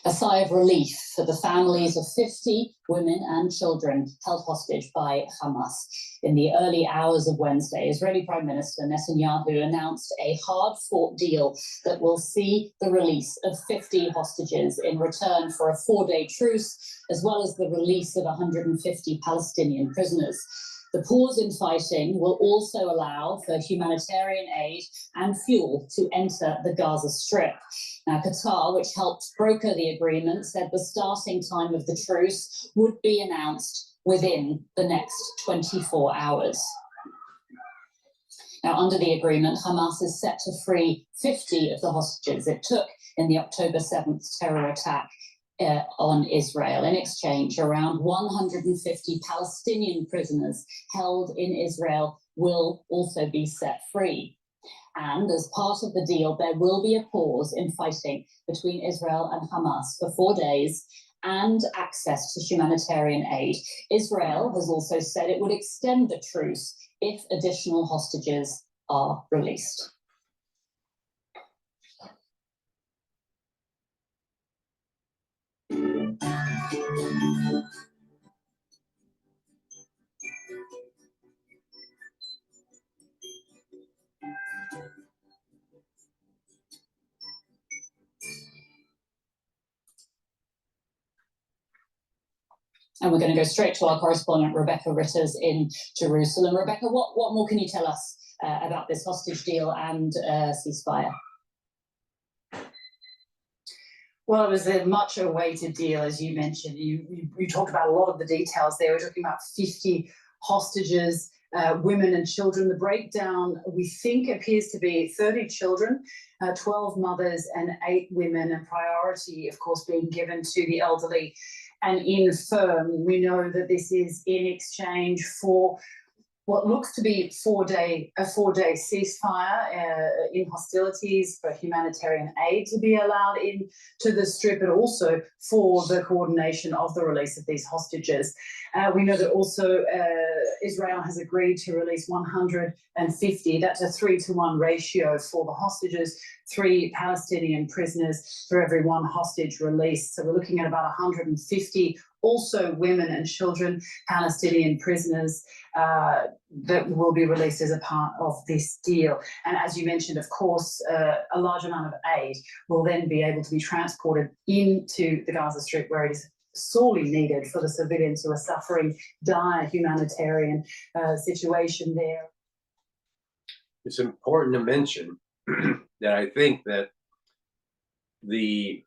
A sigh of relief for the families of 50 women and children held hostage by Hamas. In the early hours of Wednesday, Israeli Prime Minister Netanyahu announced a hard-fought deal that will see the release of 50 hostages in return for a 4-day truce, as well as the release of 150 Palestinian prisoners. The pause in fighting will also allow for humanitarian aid and fuel to enter the Gaza Strip. Now, Qatar, which helped broker the agreement, said the starting time of the truce would be announced within the next 24 hours. Now, under the agreement, Hamas is set to free 50 of the hostages it took in the October 7th terror attack on Israel. In exchange, around 150 Palestinian prisoners held in Israel will also be set free. And as part of the deal, there will be a pause in fighting between Israel and Hamas for 4 days and access to humanitarian aid. Israel has also said it would extend the truce if additional hostages are released. And we're going to go straight to our correspondent, Rebecca Ritters in Jerusalem. Rebecca, what more can you tell us about this hostage deal and ceasefire? Well, it was a much awaited deal, as you mentioned. You talked about a lot of the details there. We're talking about 50 hostages, women and children. The breakdown, we think, appears to be 30 children, 12 mothers and 8 women, and priority, of course, being given to the elderly and infirm. We know that this is in exchange for what looks to be a 4-day ceasefire in hostilities, for humanitarian aid to be allowed into the Strip, but also for the coordination of the release of these hostages. We know that also Israel has agreed to release 150. That's a 3-to-1 ratio for the hostages, 3 Palestinian prisoners for every 1 hostage released. So we're looking at about 150, also women and children, Palestinian prisoners that will be released as a part of this deal. And as you mentioned, of course, a large amount of aid will then be able to be transported into the Gaza Strip, where it is sorely needed for the civilians who are suffering dire humanitarian situation there. It's important to mention that I think that the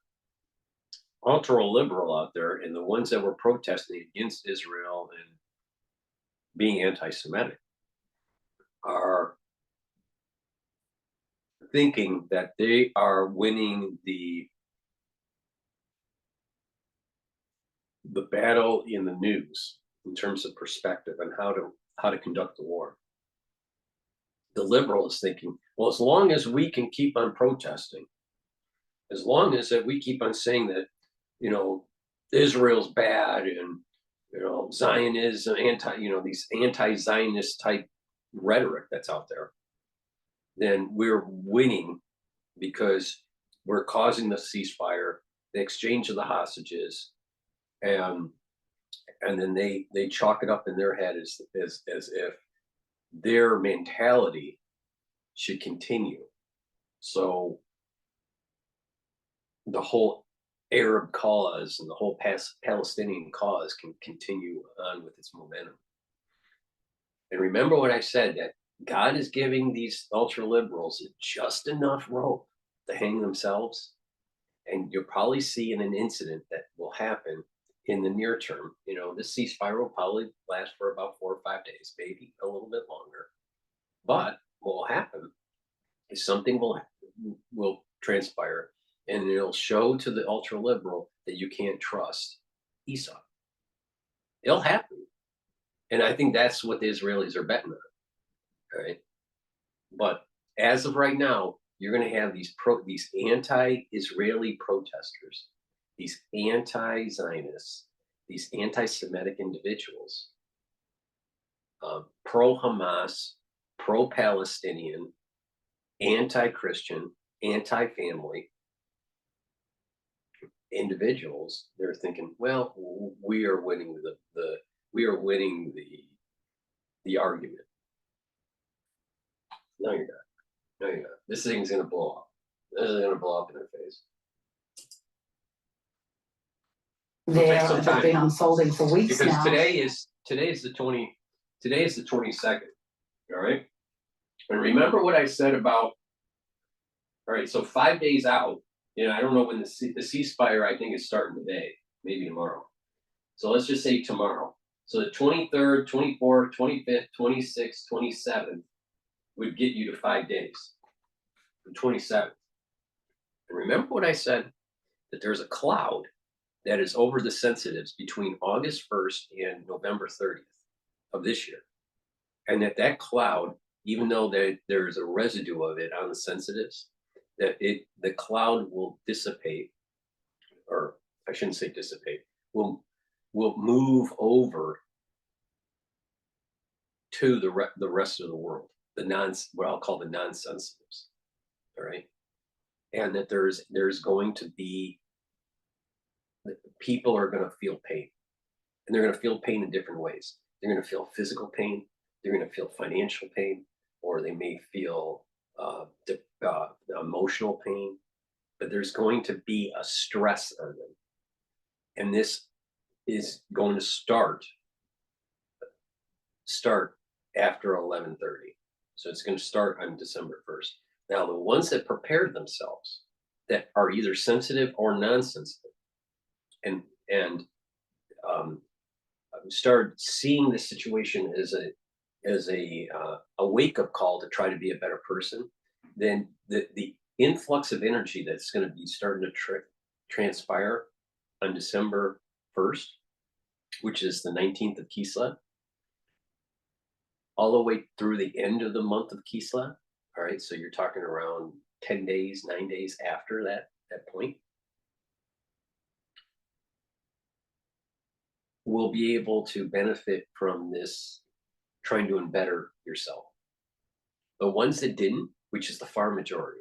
ultra-liberal out there and the ones that were protesting against Israel and being anti-Semitic are thinking that they are winning the battle in the news in terms of perspective and how to conduct the war. The liberal is thinking, well, as long as we can keep on protesting, as long as that we keep on saying that, you know, Israel's bad and, you know, Zionism, these anti-Zionist type rhetoric that's out there, then we're winning because we're causing the ceasefire, the exchange of the hostages, and then they chalk it up in their head as if their mentality should continue. So the whole Arab cause and the whole Palestinian cause can continue on with its momentum. And remember what I said, that God is giving these ultra liberals just enough rope to hang themselves. And you'll probably see in an incident that will happen in the near term. You know, this ceasefire will probably last for about 4 or 5 days, maybe a little bit longer. But what will happen is something will transpire, and it'll show to the ultra liberal that you can't trust Esau. It'll happen. And I think that's what the Israelis are betting on. Right? But as of right now, you're going to have these anti-Israeli protesters, these anti-Zionists, these anti-Semitic individuals, pro-Hamas, pro-Palestinian, anti-Christian, anti-family, individuals, they're thinking, well, we are winning we are winning the argument. No, you're not. No, you're not. This thing's gonna blow up. This is gonna blow up in their face. They've been unfolding for weeks because now. today is the 22nd. All right. And remember what I said about, all right, so 5 days out, I don't know when the ceasefire, I think, is starting today, maybe tomorrow. So let's just say tomorrow. So the 23rd, 24th, 25th, 26th, 27th would get you to 5 days. The 27th. And remember what I said, that there's a cloud that is over the sensitives between August 1st and November 30th of this year. And that cloud, even though there's a residue of it on the sensitives, the cloud will dissipate, or I shouldn't say dissipate, will move over to the rest of the world, what I'll call the non-sensitives. All right. And that there's going to be, people are going to feel pain, and they're going to feel pain in different ways. They're going to feel physical pain, they're going to feel financial pain, or they may feel emotional pain, but there's going to be a stress on them. And this is going to start after 11:30. So it's going to start on December 1st. Now, the ones that prepared themselves, that are either sensitive or non-sensitive, and started seeing this situation as a wake-up call to try to be a better person, then the influx of energy that's going to be starting to transpire on December 1st, which is the 19th of Kislev, all the way through the end of the month of Kislev. All right, so you're talking around 10 days, 9 days after that point. Will be able to benefit from this, trying to better yourself. The ones that didn't, which is the far majority,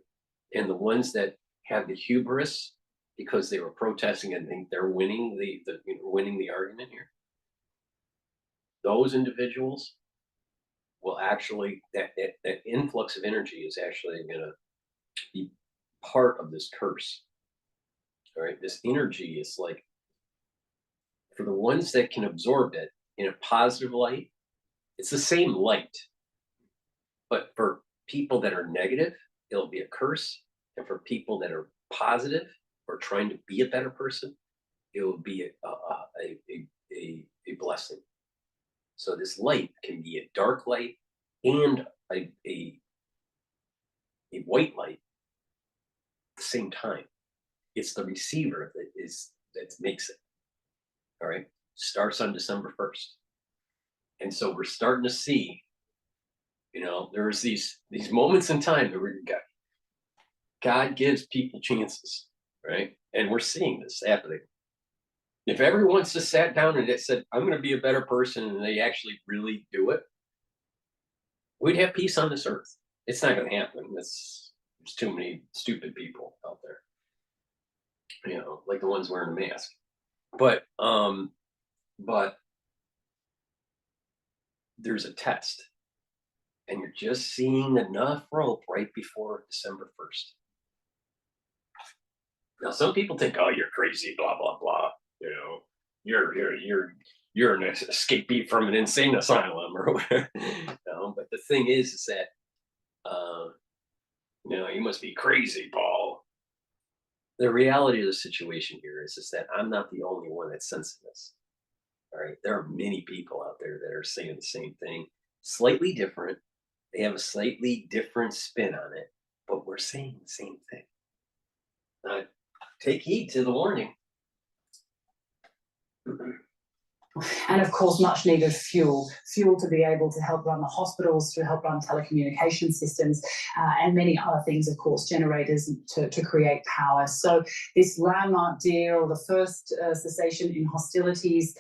and the ones that have the hubris because they were protesting and think they're winning winning the argument here, those individuals will actually, that influx of energy is actually going to be part of this curse. All right, this energy is like, for the ones that can absorb it in a positive light, it's the same light. But for people that are negative, it'll be a curse. And for people that are positive or trying to be a better person, it will be a blessing. So this light can be a dark light and a white light at the same time. It's the receiver that makes it. All right, starts on December 1st. And so we're starting to see, there's these moments in time that God gives people chances, right? And we're seeing this happening. If everyone's just sat down and it said, I'm going to be a better person, and they actually really do it, we'd have peace on this earth. It's not going to happen. There's too many stupid people out there, like the ones wearing a mask. But there's a test, and you're just seeing enough rope right before December 1st. Now, some people think, "Oh, you're crazy," blah blah blah. You're an escapee from an insane asylum or whatever. But the thing is that you must be crazy, Paul. The reality of the situation here is that I'm not the only one that's sensing this. All right, there are many people out there that are saying the same thing, slightly different. They have a slightly different spin on it, but we're saying the same thing. Take heed to the warning. And of course, much needed fuel to be able to help run the hospitals, to help run telecommunication systems, and many other things, of course, generators to create power. So this landmark deal, the first cessation in hostilities,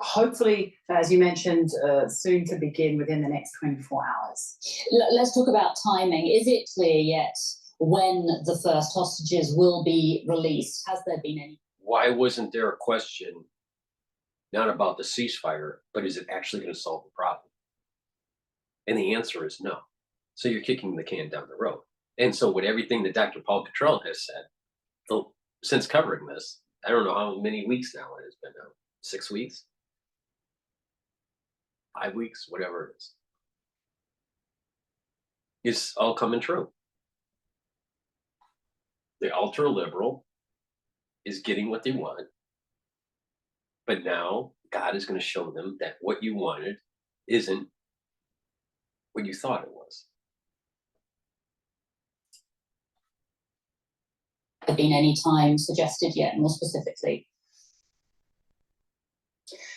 hopefully, as you mentioned, soon to begin within the next 24 hours. Let's talk about timing. Is it clear yet when the first hostages will be released? Has there been any? Why wasn't there a question not about the ceasefire, but is it actually going to solve the problem? And the answer is no. So you're kicking the can down the road. And so with everything that Dr. Paul Cottrell has said, since covering this, I don't know how many weeks now it has been now, 6 weeks, 5 weeks, whatever it is all coming true. The ultra liberal is getting what they want, but now God is going to show them that what you wanted isn't what you thought it was. Have been any time suggested yet, more specifically?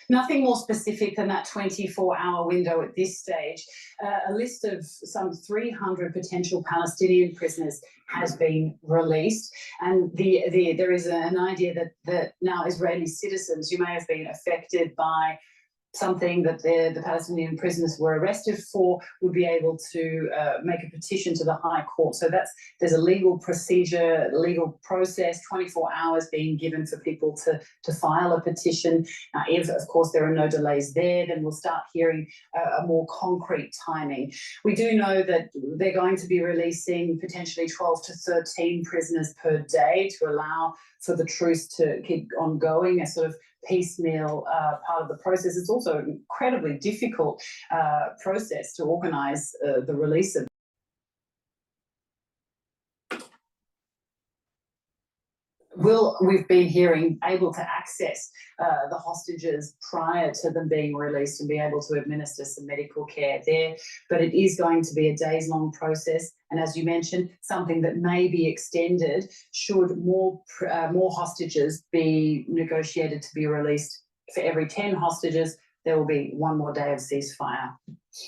Nothing more specific than that 24-hour window at this stage. A list of some 300 potential Palestinian prisoners has been released, and there is an idea that now Israeli citizens who may have been affected by something that the Palestinian prisoners were arrested for would be able to make a petition to the High Court. So there's a legal procedure, legal process, 24 hours being given for people to file a petition. If, of course, there are no delays there, then we'll start hearing a more concrete timing. We do know that they're going to be releasing potentially 12 to 13 prisoners per day to allow for the truce to keep on going, a sort of piecemeal part of the process. It's also an incredibly difficult process to organise the release of. We've been hearing able to access the hostages prior to them being released and be able to administer some medical care there, but it is going to be a days-long process, and as you mentioned, something that may be extended should more hostages be negotiated to be released. For every 10 hostages, there will be one more day of ceasefire.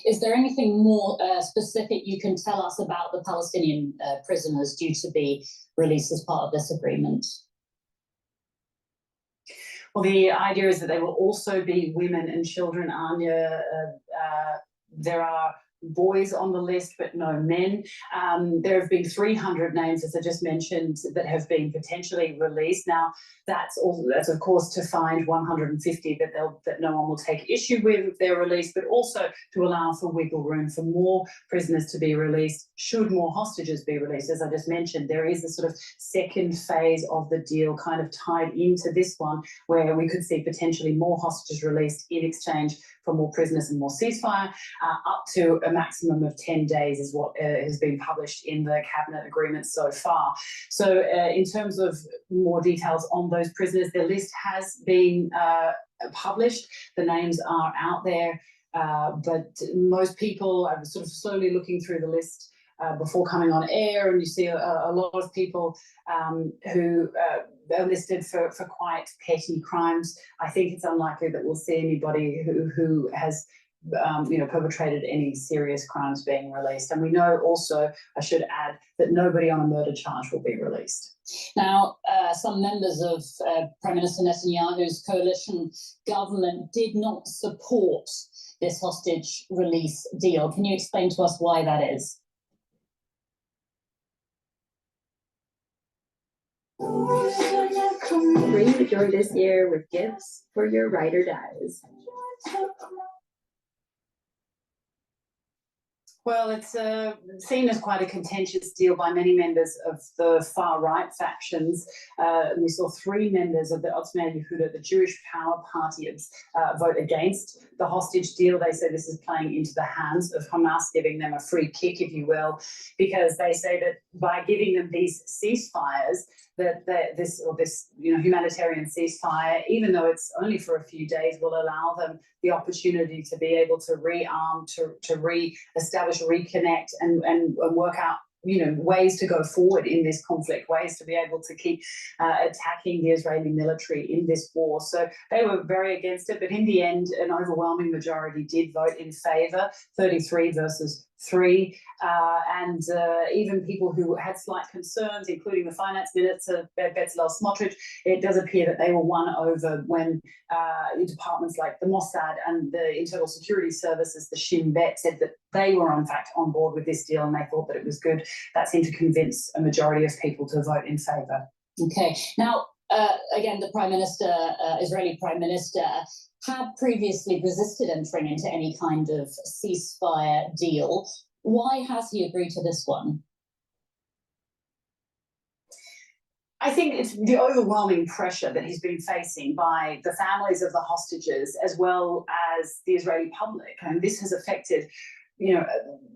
Is there anything more specific you can tell us about the Palestinian prisoners due to be released as part of this agreement? Well, the idea is that they will also be women and children, Anya. There are boys on the list, but no men. There have been 300 names, as I just mentioned, that have been potentially released. Now, that's of course to find 150 that no one will take issue with if they're released, but also to allow for wiggle room for more prisoners to be released should more hostages be released. As I just mentioned, there is a sort of second phase of the deal kind of tied into this one, where we could see potentially more hostages released in exchange for more prisoners and more ceasefire, up to a maximum of 10 days is what has been published in the cabinet agreement so far. So in terms of more details on those prisoners, the list has been published. The names are out there, but most people are sort of slowly looking through the list before coming on air, and you see a lot of people who are listed for quite petty crimes. I think it's unlikely that we'll see anybody who has perpetrated any serious crimes being released. And we know also, I should add, that nobody on a murder charge will be released. Now, some members of Prime Minister Netanyahu's coalition government did not support this hostage release deal. Can you explain to us why that is? Bring the joy this year with gifts for your ride or dies. Well, it's seen as quite a contentious deal by many members of the far-right factions. We saw 3 members of the Otzma Yehuda, the Jewish Power Party, vote against the hostage deal. They say this is playing into the hands of Hamas, giving them a free kick, if you will, because they say that by giving them these ceasefires, that this humanitarian ceasefire, even though it's only for a few days, will allow them the opportunity to be able to rearm, to re-establish, reconnect, and work out ways to go forward in this conflict, ways to be able to keep attacking the Israeli military in this war. So they were very against it, but in the end, an overwhelming majority did vote in favor, 33 versus three, and even people who had slight concerns, including the finance minister, Bezalel Smotrich, it does appear that they were won over when departments like the Mossad and the Internal Security Services, the Shin Bet, said that they were in fact on board with this deal and they thought that it was good. That seemed to convince a majority of people to vote in favour. Okay. Now, again, the Prime Minister, Israeli Prime Minister, had previously resisted entering into any kind of ceasefire deal. Why has he agreed to this one? I think it's the overwhelming pressure that he's been facing by the families of the hostages as well as the Israeli public. And this has affected, you know,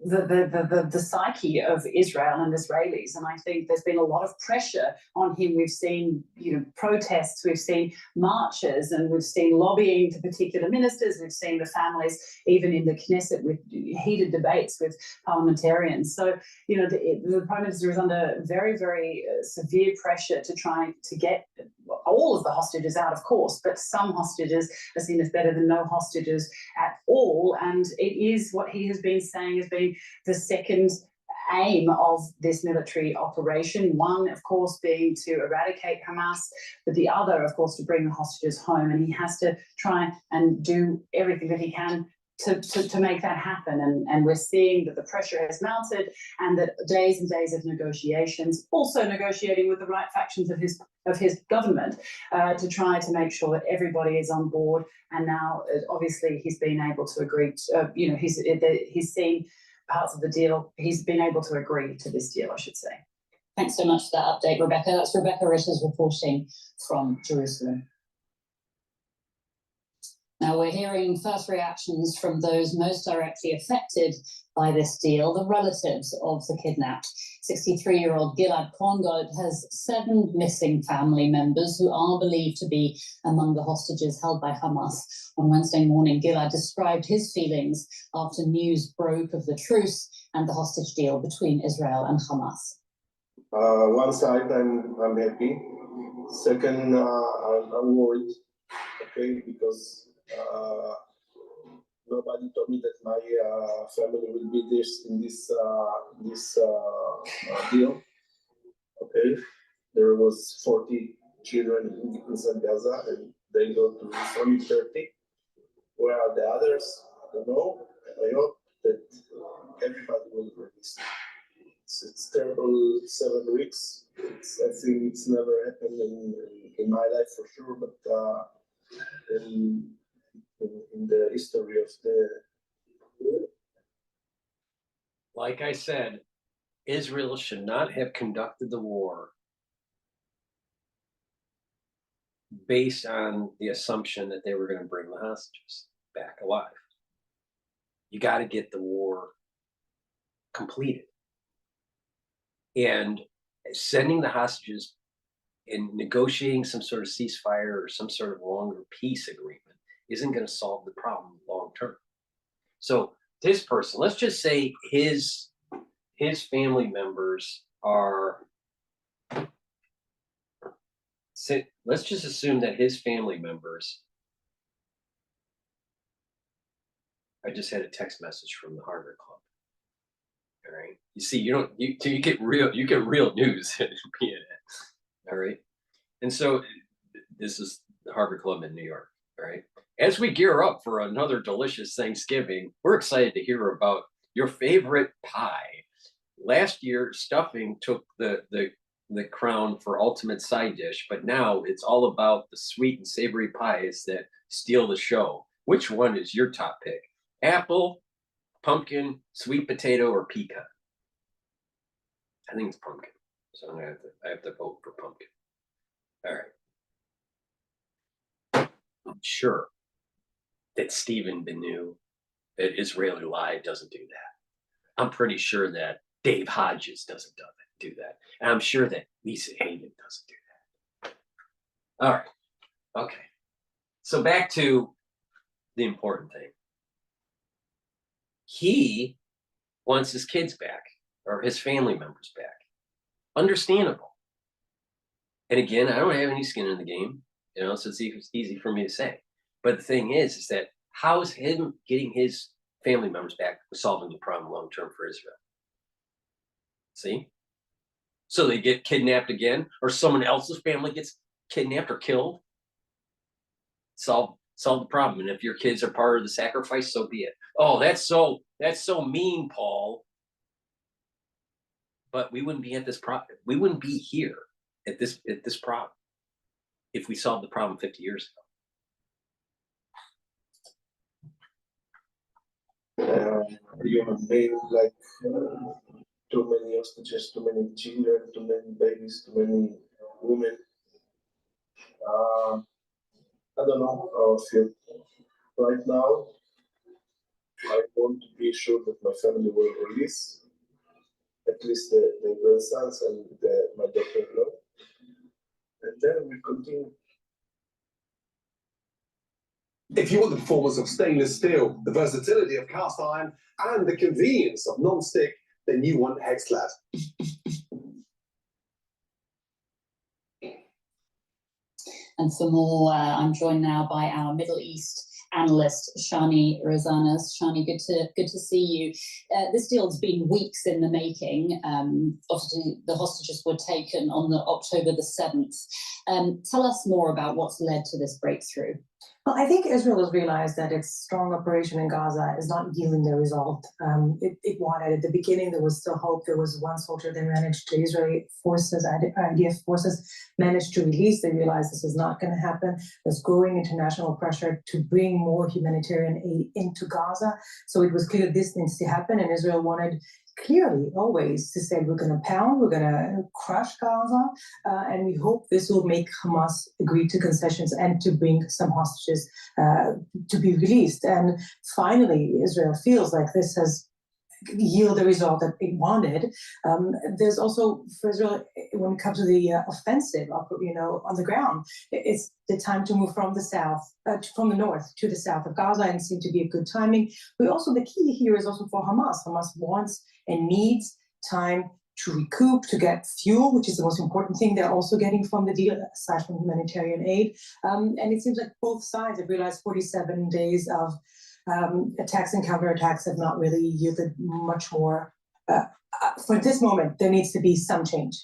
the psyche of Israel and Israelis. And I think there's been a lot of pressure on him. We've seen, you know, protests, we've seen marches, and we've seen lobbying to particular ministers. We've seen the families even in the Knesset with heated debates with parliamentarians. So, you know, the Prime Minister is under very, very severe pressure to try to get all of the hostages out, of course, but some hostages are seen as better than no hostages at all. And it is what he has been saying has been the second aim of this military operation. One, of course, being to eradicate Hamas, but the other, of course, to bring the hostages home. And he has to try and do everything that he can to make that happen. And we're seeing that the pressure has mounted and that days and days of negotiations, also negotiating with the right factions of his government to try to make sure that everybody is on board. And now, obviously, he's been able to agree to, you know, he's seen parts of the deal. He's been able to agree to this deal, I should say. Thanks so much for that update, Rebecca. That's Rebecca Ritters reporting from Jerusalem. Now, we're hearing first reactions from those most directly affected by this deal, the relatives of the kidnapped. 63-year-old Gilad Kongod has 7 missing family members who are believed to be among the hostages held by Hamas. On Wednesday morning, Gilad described his feelings after news broke of the truce and the hostage deal between Israel and Hamas. One side, I'm happy. Second, I'm worried. Okay, because nobody told me that my family will be in this deal. Okay, there was 40 children inside Gaza, and they go to only 30. Where are the others? I don't know. I hope that everybody will release. It's terrible 7 weeks. I think it's never happened in my life for sure, but in the history of the. Like I said, Israel should not have conducted the war based on the assumption that they were going to bring the hostages back alive. You got to get the war completed. And sending the hostages and negotiating some sort of ceasefire or some sort of longer peace agreement isn't going to solve the problem long term. So this person, let's just say his family members are, let's just assume that his family members, I just had a text message from the Harvard Club. All right. You see, you get real news at CNN. All right. And so this is the Harvard Club in New York. All right. As we gear up for another delicious Thanksgiving, we're excited to hear about your favorite pie. Last year, stuffing took the crown for ultimate side dish, but now it's all about the sweet and savory pies that steal the show. Which one is your top pick? Apple, pumpkin, sweet potato, or pecan? I think it's pumpkin. So I have to vote for pumpkin. All right. I'm sure that Stephen Benu at Israeli Live doesn't do that. I'm pretty sure that Dave Hodges doesn't do that. And I'm sure that Lisa Hayden doesn't do that. All right. Okay. So back to the important thing. He wants his kids back or his family members back. Understandable. And again, I don't have any skin in the game, so it's easy for me to say. But the thing is that how's him getting his family members back with solving the problem long term for Israel. See? So they get kidnapped again, or someone else's family gets kidnapped or killed. Solve the problem. And if your kids are part of the sacrifice, so be it. Oh, that's so mean, Paul. But we wouldn't be at this problem. We wouldn't be here at this problem if we solved the problem 50 years You made like too many hostages, too many children, too many babies, too many women. I don't know how I feel right now. I want to be sure that my family will release at least the grandsons and my daughter-in-law, and then we continue. If you want the performance of stainless steel, the versatility of cast iron, and the convenience of non-stick, then you want Hexclad. And for more, I'm joined now by our Middle East analyst, Shani Rosanas. Shani, good to see you. This deal's been weeks in the making. Obviously, the hostages were taken on October the 7th. Tell us more about what's led to this breakthrough. Well, I think Israel has realized that its strong operation in Gaza is not yielding the result it wanted. At the beginning, there was still hope. There was one soldier they managed to, Israeli forces, IDF forces, managed to release. They realized this is not going to happen. There's growing international pressure to bring more humanitarian aid into Gaza. So it was clear this needs to happen, and Israel wanted clearly always to say we're going to pound, we're going to crush Gaza, and we hope this will make Hamas agree to concessions and to bring some hostages to be released. And finally, Israel feels like this has yielded the result that it wanted. There's also, for Israel, when it comes to the offensive, on the ground, it's the time to move from the south, from the north to the south of Gaza, and it seemed to be a good timing. But also the key here is also for Hamas. Hamas wants and needs time to recoup, to get fuel, which is the most important thing they're also getting from the deal, aside from humanitarian aid. And it seems like both sides have realized 47 days of attacks and counterattacks have not really yielded much more. For this moment, there needs to be some change.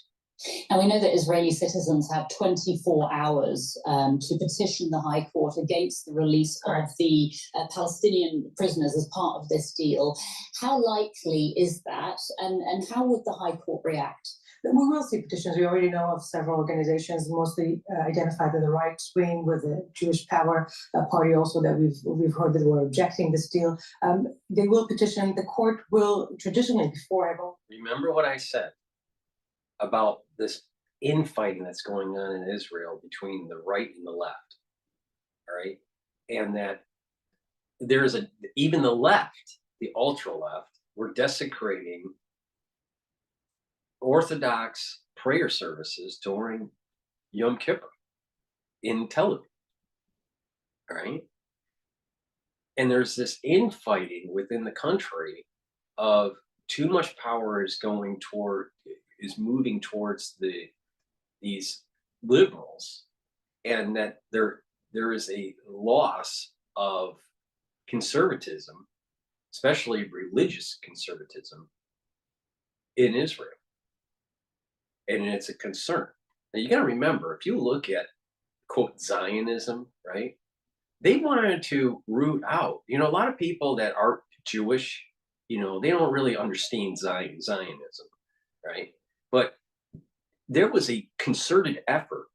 And we know that Israeli citizens have 24 hours to petition the High Court against the release of the Palestinian prisoners as part of this deal. How likely is that, and how would the High Court react? We will see petitions. We already know of several organizations, mostly identified in the right wing, with the Jewish Power Party also, that we've heard that were objecting this deal. They will petition. The court will traditionally, before I vote. Remember what I said about this infighting that's going on in Israel between the right and the left, all right? And that there's even the left, the ultra-left, we're desecrating Orthodox prayer services during Yom Kippur in Tel Aviv, all right? And there's this infighting within the country of too much power is moving towards these liberals, and that there is a loss of conservatism, especially religious conservatism, in Israel. And it's a concern. Now you got to remember, if you look at, quote, Zionism, right? They wanted to root out, a lot of people that aren't Jewish, they don't really understand Zionism, right? But there was a concerted effort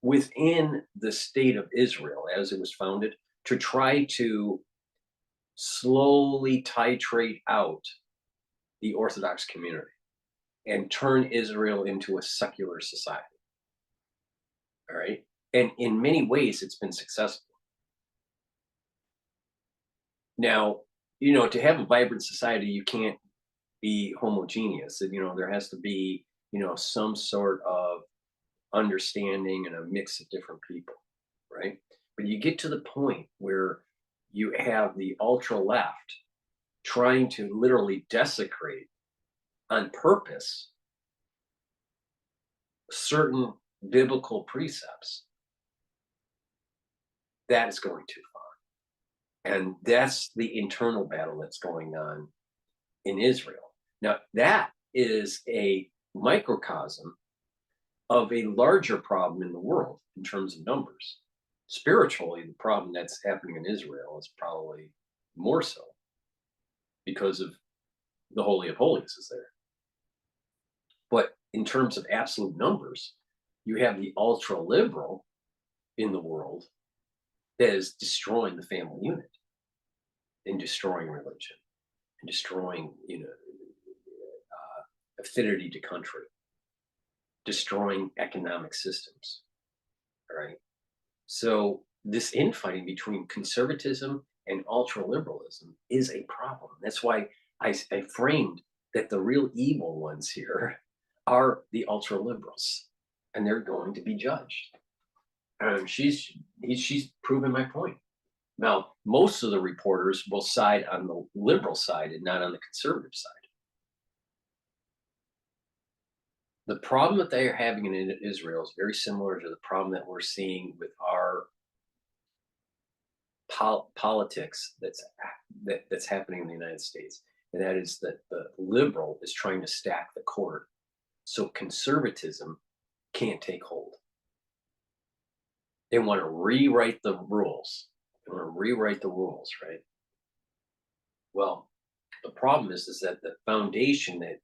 within the state of Israel, as it was founded, to try to slowly titrate out the Orthodox community and turn Israel into a secular society. All right. And in many ways, it's been successful. Now, to have a vibrant society, you can't be homogeneous. There has to be, some sort of understanding and a mix of different people, right? But you get to the point where you have the ultra left trying to literally desecrate on purpose certain biblical precepts. That is going too far. And that's the internal battle that's going on in Israel. Now, that is a microcosm of a larger problem in the world in terms of numbers. Spiritually, the problem that's happening in Israel is probably more so because of the Holy of Holies is there. But in terms of absolute numbers, you have the ultra liberal in the world that is destroying the family unit and destroying religion and destroying, affinity to country, destroying economic systems. All right. So this infighting between conservatism and ultra liberalism is a problem. That's why I framed that the real evil ones here are the ultra liberals, and they're going to be judged. She's proven my point. Now, most of the reporters will side on the liberal side and not on the conservative side. The problem that they are having in Israel is very similar to the problem that we're seeing with our politics that's happening in the United States. And that is that the liberal is trying to stack the court so conservatism can't take hold. They want to rewrite the rules. They want to rewrite the rules, right? Well, the problem is that the foundation that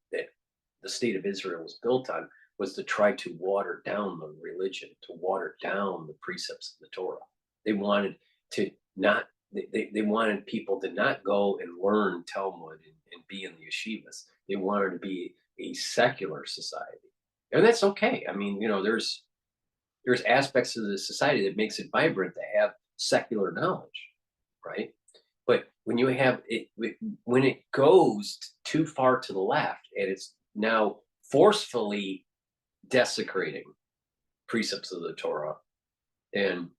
the state of Israel was built on was to try to water down the religion, to water down the precepts of the Torah. They wanted to not, they wanted people to not go and learn Talmud and be in the yeshivas. They wanted to be a secular society. And that's okay. I mean, there's aspects of the society that makes it vibrant to have secular knowledge, right? But when you have it, when it goes too far to the left and it's now forcefully desecrating precepts of the Torah, and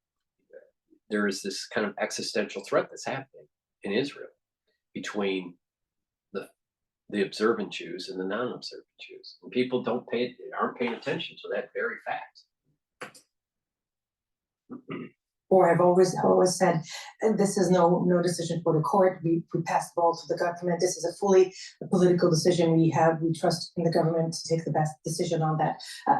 there is this kind of existential threat that's happening in Israel between the observant Jews and the non-observant Jews. And people aren't paying attention to that very fact. Or I've always said, this is no decision for the court. We pass the ball to the government. This is a fully political decision. We trust in the government to take the best decision on that.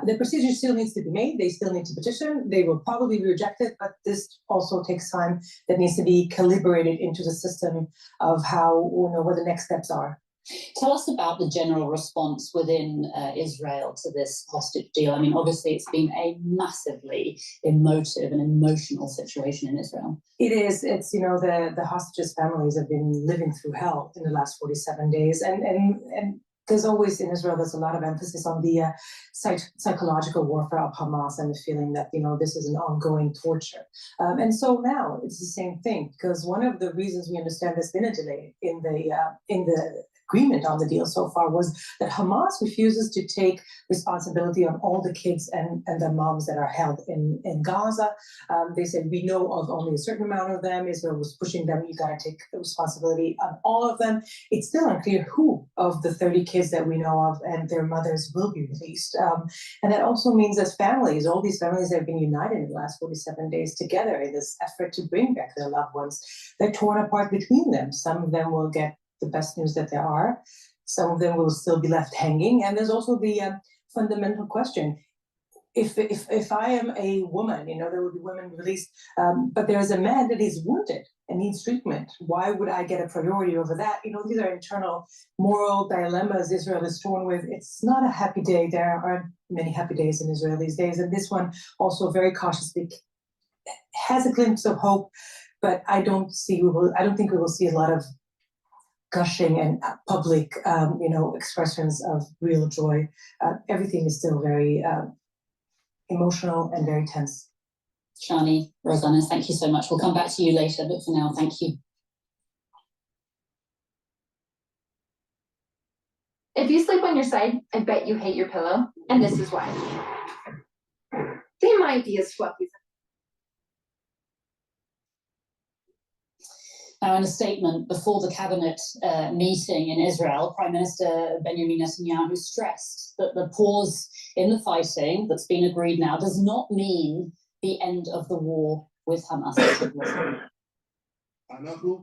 The procedure still needs to be made. They still need to petition. They will probably be rejected, but this also takes time that needs to be calibrated into the system of how, what the next steps are. Tell us about the general response within Israel to this hostage deal. I mean, obviously, it's been a massively emotive and emotional situation in Israel. It is. It's, the hostages' families have been living through hell in the last 47 days. And there's always in Israel, there's a lot of emphasis on the psychological warfare of Hamas and the feeling that, this is an ongoing torture. And so now it's the same thing, because one of the reasons we understand there's been a delay in the agreement on the deal so far was that Hamas refuses to take responsibility on all the kids and their moms that are held in Gaza. They said, we know of only a certain amount of them. Israel was pushing them. You got to take the responsibility on all of them. It's still unclear who of the 30 kids that we know of and their mothers will be released. And that also means that families, all these families that have been united in the last 47 days together in this effort to bring back their loved ones, they're torn apart between them. Some of them will get the best news that there are. Some of them will still be left hanging. And there's also the fundamental question. If I am a woman, there will be women released, but there's a man that is wounded and needs treatment. Why would I get a priority over that? These are internal moral dilemmas Israel is torn with. It's not a happy day. There aren't many happy days in Israel these days. And this one also very cautiously has a glimpse of hope, but I don't think we will see a lot of gushing and public, expressions of real joy. Everything is still very emotional and very tense. Shani, Rosanna, thank you so much. We'll come back to you later, but for now, thank you. If you sleep on your side, I bet you hate your pillow, and this is why. They might be as fluffy. Now, in a statement before the cabinet meeting in Israel, Prime Minister Benjamin Netanyahu stressed that the pause in the fighting that's been agreed now does not mean the end of the war with Hamas.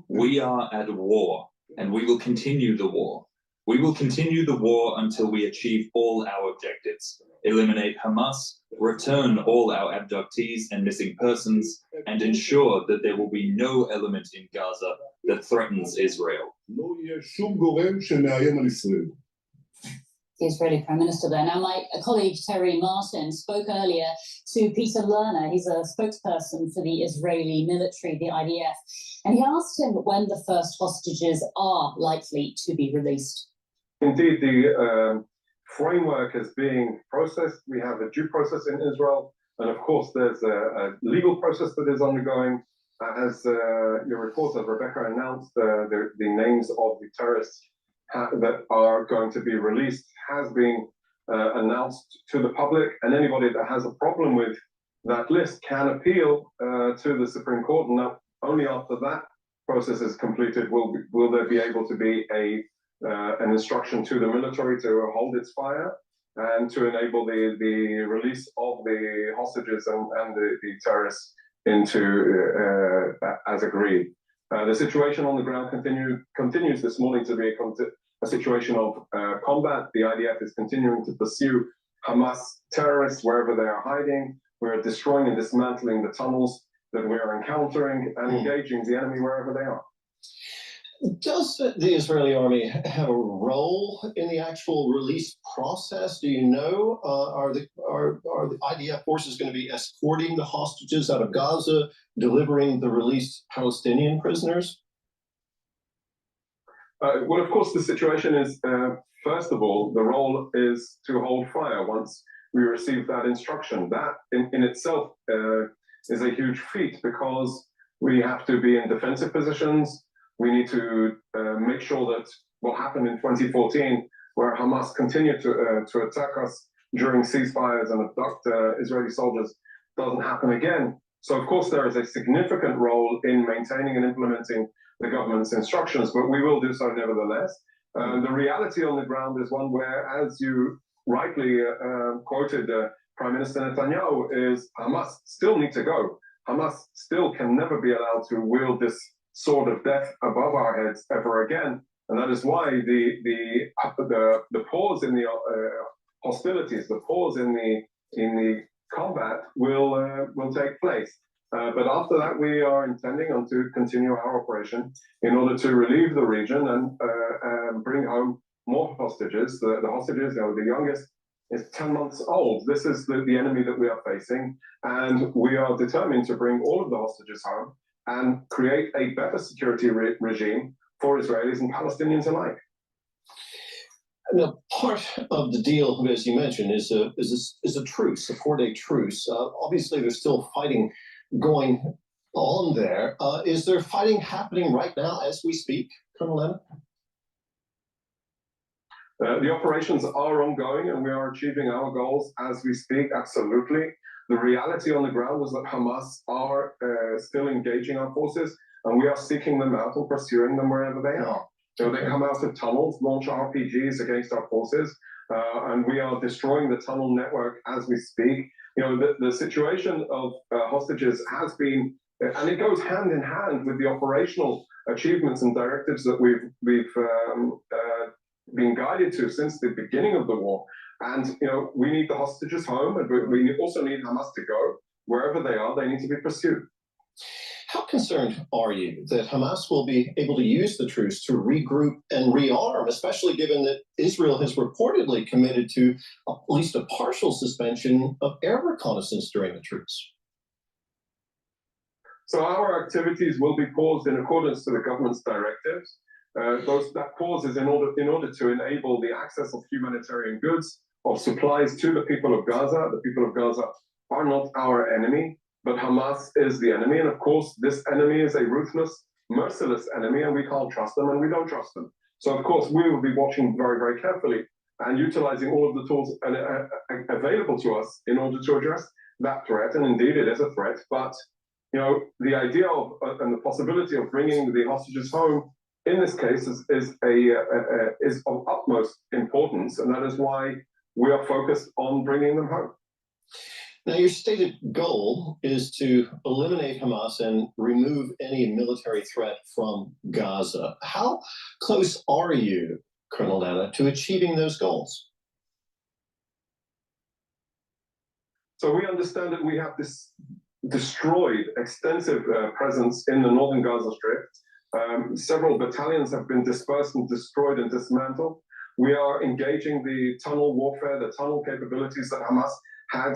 We are at war, and we will continue the war. We will continue the war until we achieve all our objectives, eliminate Hamas, return all our abductees and missing persons, and ensure that there will be no element in Gaza that threatens Israel. The Israeli Prime Minister there. Now, my colleague Terry Martin spoke earlier to Peter Lerner. He's a spokesperson for the Israeli military, the IDF, and he asked him when the first hostages are likely to be released. Indeed, the framework is being processed. We have a due process in Israel, and of course, there's a legal process that is undergoing. As your reporter Rebecca announced, the names of the terrorists that are going to be released has been announced to the public, and anybody that has a problem with that list can appeal to the Supreme Court, and only after that process is completed will there be able to be an instruction to the military to hold its fire and to enable the release of the hostages and the terrorists into as agreed. The situation on the ground continues this morning to be a situation of combat. The IDF is continuing to pursue Hamas terrorists wherever they are hiding. We're destroying and dismantling the tunnels that we are encountering and engaging the enemy wherever they are. Does the Israeli army have a role in the actual release process? Do you know? Are the IDF forces going to be escorting the hostages out of Gaza, delivering the released Palestinian prisoners? Well, of course, the situation is, first of all, the role is to hold fire once we receive that instruction. That in itself is a huge feat because we have to be in defensive positions. We need to make sure that what happened in 2014, where Hamas continued to attack us during ceasefires and abduct Israeli soldiers, doesn't happen again. So, of course, there is a significant role in maintaining and implementing the government's instructions, but we will do so nevertheless. The reality on the ground is one where, as you rightly quoted Prime Minister Netanyahu, is Hamas still need to go. Hamas still can never be allowed to wield this sword of death above our heads ever again, and that is why the pause in the hostilities, the pause in the combat will take place. But after that, we are intending on to continue our operation in order to relieve the region and bring home more hostages. The hostages, the youngest is 10 months old. This is the enemy that we are facing, and we are determined to bring all of the hostages home and create a better security regime for Israelis and Palestinians alike. Now, part of the deal, as you mentioned, is a truce, a 4-day truce. Obviously, there's still fighting going on there. Is there fighting happening right now as we speak, Colonel Lemon? The operations are ongoing, and we are achieving our goals as we speak, absolutely. The reality on the ground is that Hamas are still engaging our forces, and we are seeking them out and pursuing them wherever they are. So they come out of tunnels, launch RPGs against our forces, and we are destroying the tunnel network as we speak. The situation of hostages has been, and it goes hand in hand with the operational achievements and directives that we've been guided to since the beginning of the war. And we need the hostages home, and we also need Hamas to go wherever they are. They need to be pursued. How concerned are you that Hamas will be able to use the truce to regroup and rearm, especially given that Israel has reportedly committed to at least a partial suspension of air reconnaissance during the truce? So our activities will be paused in accordance to the government's directives. That pause is in order to enable the access of humanitarian goods, of supplies to the people of Gaza. The people of Gaza are not our enemy, but Hamas is the enemy. And of course, this enemy is a ruthless, merciless enemy, and we can't trust them, and we don't trust them. So of course, we will be watching very, very carefully and utilizing all of the tools available to us in order to address that threat. And indeed, it is a threat. But the idea of and the possibility of bringing the hostages home in this case is of utmost importance, and that is why we are focused on bringing them home. Now, your stated goal is to eliminate Hamas and remove any military threat from Gaza. How close are you, Colonel Nana, to achieving those goals? So we understand that we have this destroyed extensive presence in the northern Gaza Strip. Several battalions have been dispersed and destroyed and dismantled. We are engaging the tunnel warfare, the tunnel capabilities that Hamas had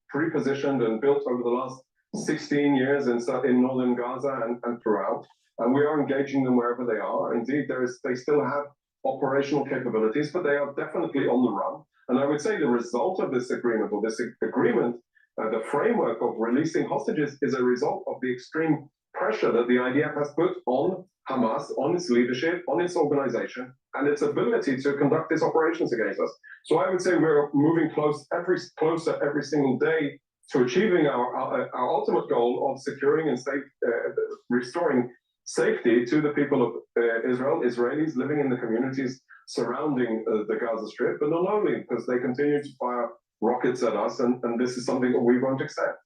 pre-positioned and built over the last 16 years in northern Gaza and throughout. And we are engaging them wherever they are. Indeed, they still have operational capabilities, but they are definitely on the run. And I would say the result of this agreement, the framework of releasing hostages, is a result of the extreme pressure that the IDF has put on Hamas, on its leadership, on its organization, and its ability to conduct these operations against us. So I would say we're moving closer every single day to achieving our ultimate goal of securing and restoring safety to the people of Israel, Israelis living in the communities surrounding the Gaza Strip, but not only because they continue to fire rockets at us, and this is something that we won't accept.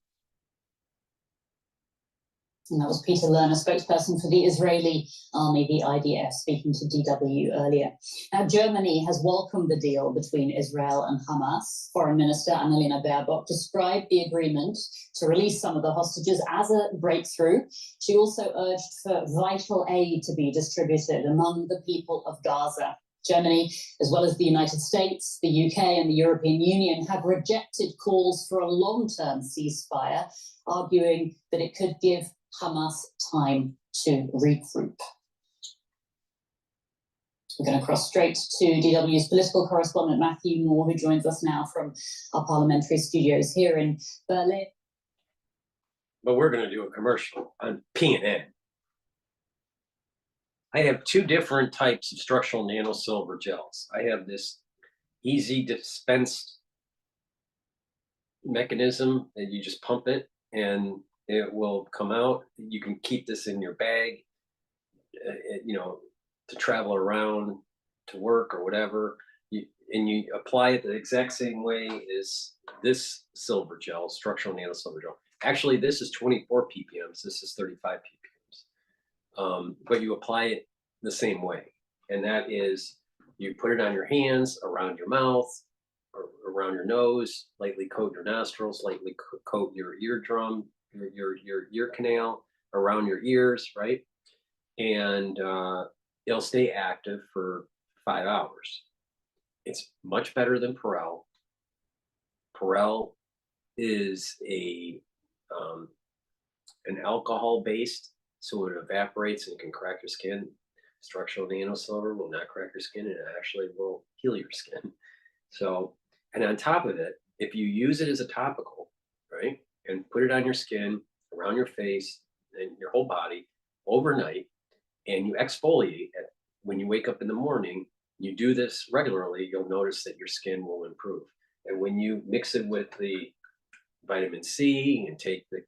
And that was Peter Lerner, spokesperson for the Israeli army, the IDF, speaking to DW earlier. Now, Germany has welcomed the deal between Israel and Hamas. Foreign Minister Annalena Baerbock described the agreement to release some of the hostages as a breakthrough. She also urged for vital aid to be distributed among the people of Gaza. Germany, as well as the United States, the UK and the European Union, have rejected calls for a long-term ceasefire, arguing that it could give Hamas time to regroup. We're going to cross straight to DW's political correspondent Matthew Moore, who joins us now from our parliamentary studios here in Berlin. But we're going to do a commercial on P&N. I have two different types of structural nanosilver gels. I have this easy dispensed mechanism that you just pump it and it will come out. You can keep this in your bag, to travel around to work or whatever. And you apply it the exact same way as this silver gel, structural nanosilver gel. Actually, this is 24 ppms. This is 35 ppms. But you apply it the same way. And that is, you put it on your hands, around your mouth, or around your nose, lightly coat your nostrils, lightly coat your eardrum, your ear canal, around your ears, right? And it'll stay active for 5 hours. It's much better than Perel. Perel is an alcohol based, so it evaporates and can crack your skin. Structural nanosilver will not crack your skin, and it actually will heal your skin. So, and on top of it, if you use it as a topical, right, and put it on your skin, around your face, and your whole body overnight, and you exfoliate it when you wake up in the morning, you do this regularly, you'll notice that your skin will improve. And when you mix it with the vitamin C and take the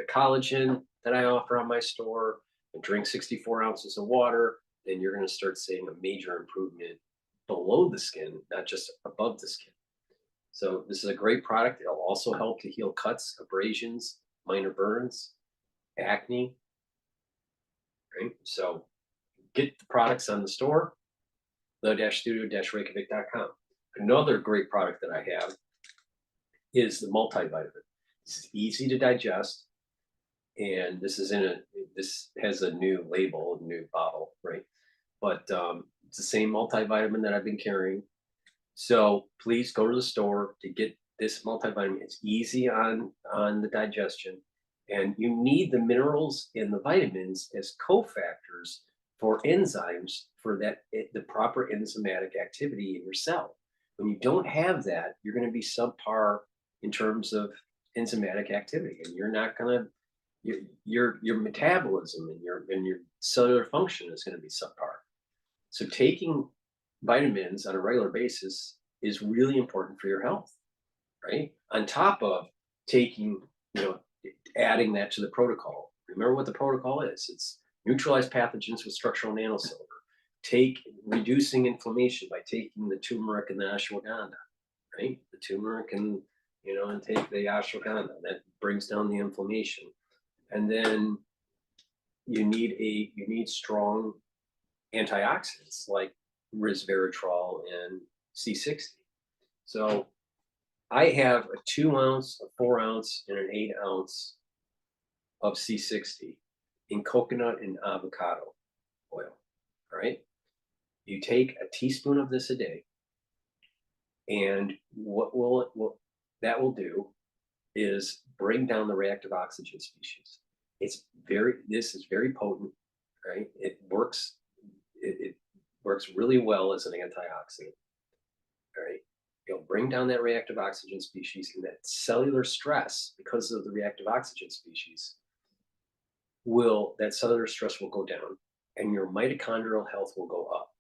collagen that I offer on my store and drink 64 ounces of water, then you're going to start seeing a major improvement below the skin, not just above the skin. So this is a great product. It'll also help to heal cuts, abrasions, minor burns, acne. Right? So get the products on the store, the-studio-reykjavik.com. Another great product that I have is the multivitamin. This is easy to digest, and this has a new label, a new bottle, right? But it's the same multivitamin that I've been carrying. So please go to the store to get this multivitamin. It's easy on the digestion, and you need the minerals and the vitamins as cofactors for enzymes for the proper enzymatic activity in your cell. When you don't have that, you're going to be subpar in terms of enzymatic activity, and you're not going to, your metabolism and your cellular function is going to be subpar. So taking vitamins on a regular basis is really important for your health, right? On top of taking, adding that to the protocol. Remember what the protocol is. It's neutralize pathogens with structural nanosilver. Reducing inflammation by taking the turmeric and the ashwagandha, right? The turmeric and and take the ashwagandha. That brings down the inflammation. And then you need strong antioxidants like resveratrol and C60. So I have a 2 ounce, a 4 ounce, and an 8 ounce of C60 in coconut and avocado oil. All right. You take a teaspoon of this a day, and what that will do is bring down the reactive oxygen species. This is very potent, right? It works really well as an antioxidant. All right. It'll bring down that reactive oxygen species, and that cellular stress, because of the reactive oxygen species, that cellular stress will go down, and your mitochondrial health will go up.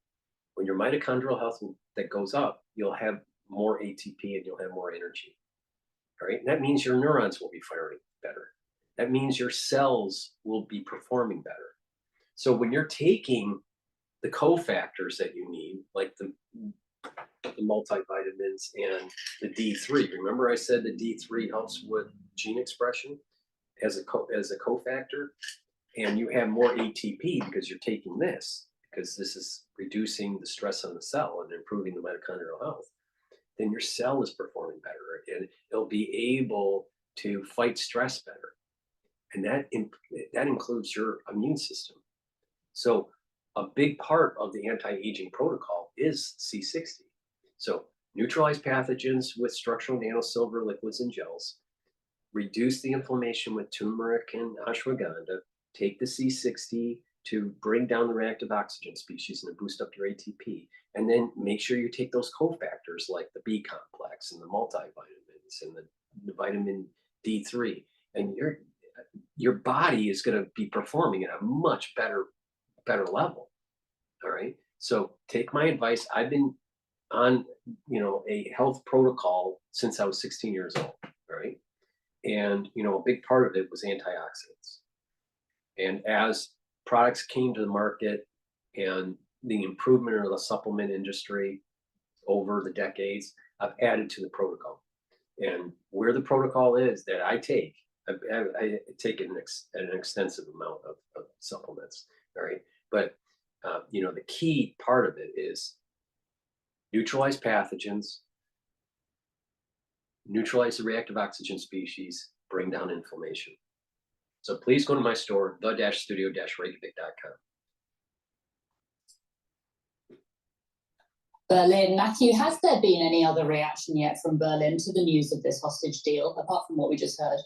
When your mitochondrial health that goes up, you'll have more ATP and you'll have more energy. All right. And that means your neurons will be firing better. That means your cells will be performing better. So when you're taking the cofactors that you need, like the multivitamins and the D3, remember I said the D3 helps with gene expression as a cofactor, and you have more ATP because you're taking this, because this is reducing the stress on the cell and improving the mitochondrial health, then your cell is performing better and it'll be able to fight stress better. And that includes your immune system. So a big part of the anti-aging protocol is C60. So neutralize pathogens with structural nanosilver liquids and gels, reduce the inflammation with turmeric and ashwagandha, take the C60 to bring down the reactive oxygen species and to boost up your ATP. And then make sure you take those cofactors like the B complex and the multivitamins and the vitamin D3. And your body is going to be performing at a much better level. All right. So take my advice. I've been on, a health protocol since I was 16 years old. All right. And, a big part of it was antioxidants. And as products came to the market and the improvement of the supplement industry over the decades, I've added to the protocol. And where the protocol is that I take an extensive amount of supplements, all right? But, the key part of it is neutralize pathogens, neutralize the reactive oxygen species, bring down inflammation. So please go to my store, the-studio-reykjavik.com. Berlin. Matthew, has there been any other reaction yet from Berlin to the news of this hostage deal, apart from what we just heard?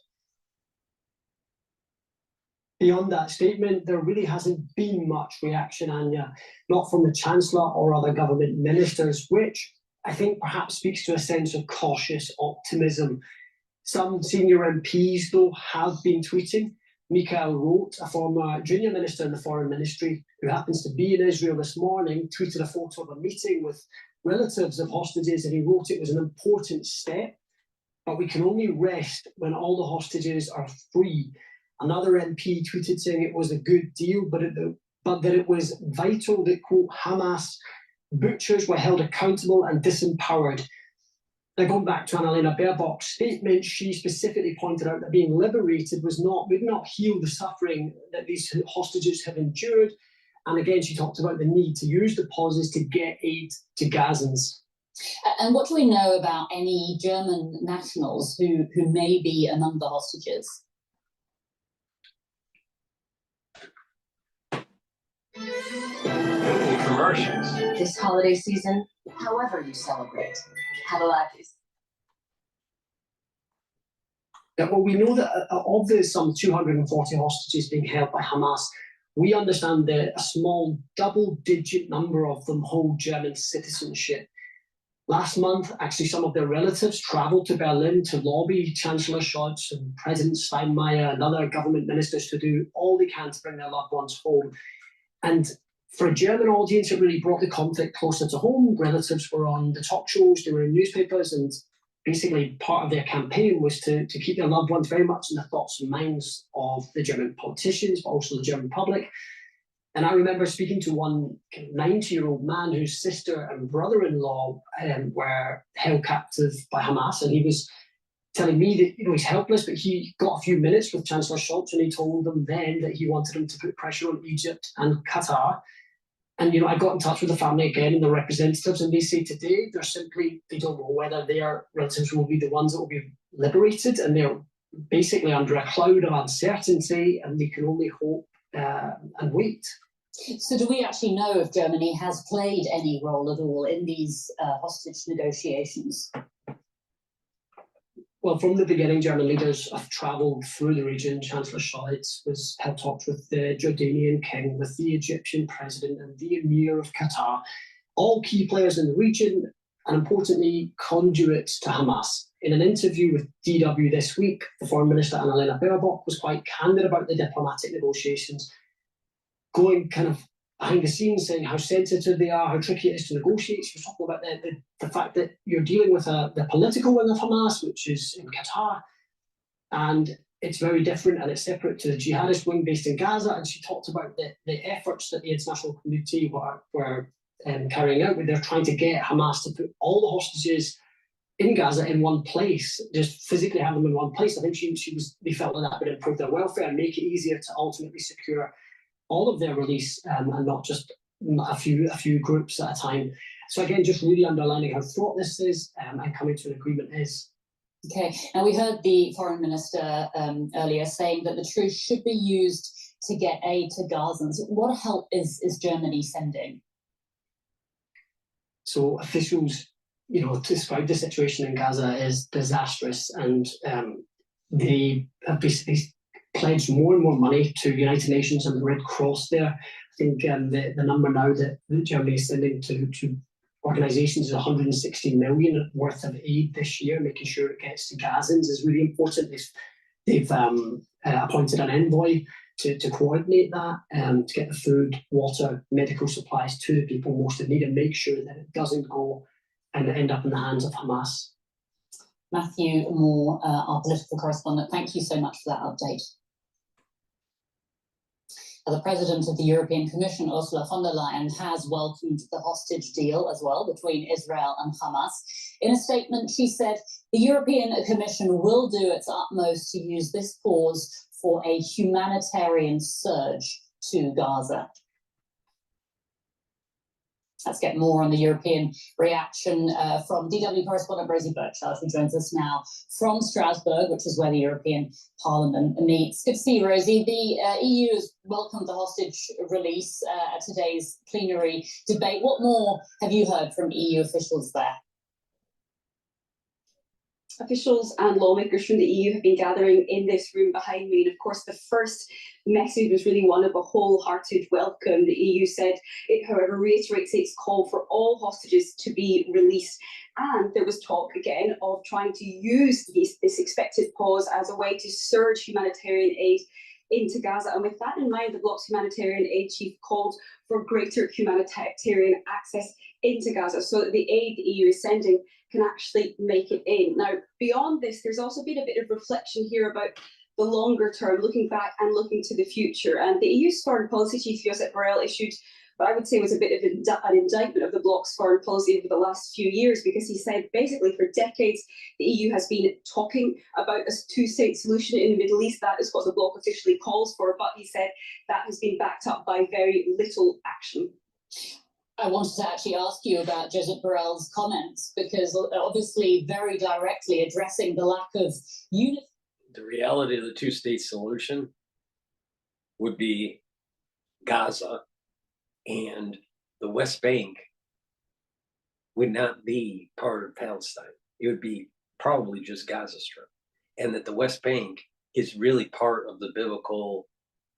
Beyond that statement, there really hasn't been much reaction, Anya, not from the Chancellor or other government ministers, which I think perhaps speaks to a sense of cautious optimism. Some senior MPs, though, have been tweeting. Michael Roth, a former junior minister in the foreign ministry who happens to be in Israel this morning, tweeted a photo of a meeting with relatives of hostages, and he wrote it was an important step, but we can only rest when all the hostages are free. Another MP tweeted saying it was a good deal, but that it was vital that, quote, Hamas butchers were held accountable and disempowered. Now, going back to Annalena Baerbock's statement, she specifically pointed out that being liberated would not heal the suffering that these hostages have endured. And again, she talked about the need to use the pauses to get aid to Gazans. And what do we know about any German nationals who may be among the hostages? Commercials. This holiday season, however you celebrate, Cadillac is. Yeah, well, we know that of the some 240 hostages being held by Hamas, we understand that a small double-digit number of them hold German citizenship. Last month, actually, some of their relatives traveled to Berlin to lobby Chancellor Scholz and President Steinmeier and other government ministers to do all they can to bring their loved ones home. And for a German audience, it really brought the conflict closer to home. Relatives were on the talk shows, they were in newspapers, and basically part of their campaign was to keep their loved ones very much in the thoughts and minds of the German politicians, but also the German public. And I remember speaking to one 90-year-old man whose sister and brother-in-law were held captive by Hamas, and he was telling me that, you know, he's helpless, but he got a few minutes with Chancellor Scholz and he told them then that he wanted him to put pressure on Egypt and Qatar. And, you know, I got in touch with the family again and the representatives, and they say today they don't know whether their relatives will be the ones that will be liberated, and they're basically under a cloud of uncertainty, and they can only hope and wait. So do we actually know if Germany has played any role at all in these hostage negotiations? Well, from the beginning, German leaders have travelled through the region. Chancellor Scholz was held talks with the Jordanian king, with the Egyptian president and the emir of Qatar, all key players in the region, and importantly, conduits to Hamas. In an interview with DW this week, the Foreign Minister Annalena Baerbock was quite candid about the diplomatic negotiations, going kind of behind the scenes, saying how sensitive they are, how tricky it is to negotiate. She was talking about the fact that you're dealing with the political wing of Hamas, which is in Qatar, and it's very different and it's separate to the jihadist wing based in Gaza. And she talked about the efforts that the international community were carrying out, where they're trying to get Hamas to put all the hostages in Gaza in one place, just physically have them in one place. I think they felt that would improve their welfare and make it easier to ultimately secure all of their release, and not just a few groups at a time. So again, just really underlining how fraught this is, and coming to an agreement is. Okay, now we heard the foreign minister earlier saying that the truce should be used to get aid to Gazans. What help is Germany sending? So officials, you know, describe the situation in Gaza as disastrous, and they have basically pledged more and more money to United Nations and the Red Cross there. I think the number now that Germany is sending to organisations is 160 million worth of aid this year, making sure it gets to Gazans is really important. They've appointed an envoy to coordinate that, to get the food, water, medical supplies to the people most in need, and make sure that it doesn't go and end up in the hands of Hamas. Matthew Moore, our political correspondent, thank you so much for that update. The President of the European Commission, Ursula von der Leyen, has welcomed the hostage deal as well between Israel and Hamas. In a statement, she said the European Commission will do its utmost to use this pause for a humanitarian surge to Gaza. Let's get more on the European reaction from DW correspondent Rosie Bitchute, who joins us now from Strasbourg, which is where the European Parliament meets. Good to see you, Rosie. The EU has welcomed the hostage release at today's plenary debate. What more have you heard from EU officials there? Officials and lawmakers from the EU have been gathering in this room behind me. And of course, the first message was really one of a wholehearted welcome. The EU said it, however, reiterates its call for all hostages to be released. And there was talk again of trying to use this expected pause as a way to surge humanitarian aid into Gaza. And with that in mind, the bloc's humanitarian aid chief called for greater humanitarian access into Gaza so that the aid the EU is sending can actually make it in. Now, beyond this, there's also been a bit of reflection here about the longer term, looking back and looking to the future. And the EU's foreign policy chief, Josep Borrell, issued what I would say was a bit of an indictment of the bloc's foreign policy over the last few years, because he said basically for decades the EU has been talking about a two-state solution in the Middle East. That is what the bloc officially calls for, but he said that has been backed up by very little action. I wanted to actually ask you about Josep Borrell's comments, because obviously very directly addressing the lack of unity. The reality of the two-state solution would be Gaza, and the West Bank would not be part of Palestine. It would be probably just Gaza Strip, and that the West Bank is really part of the biblical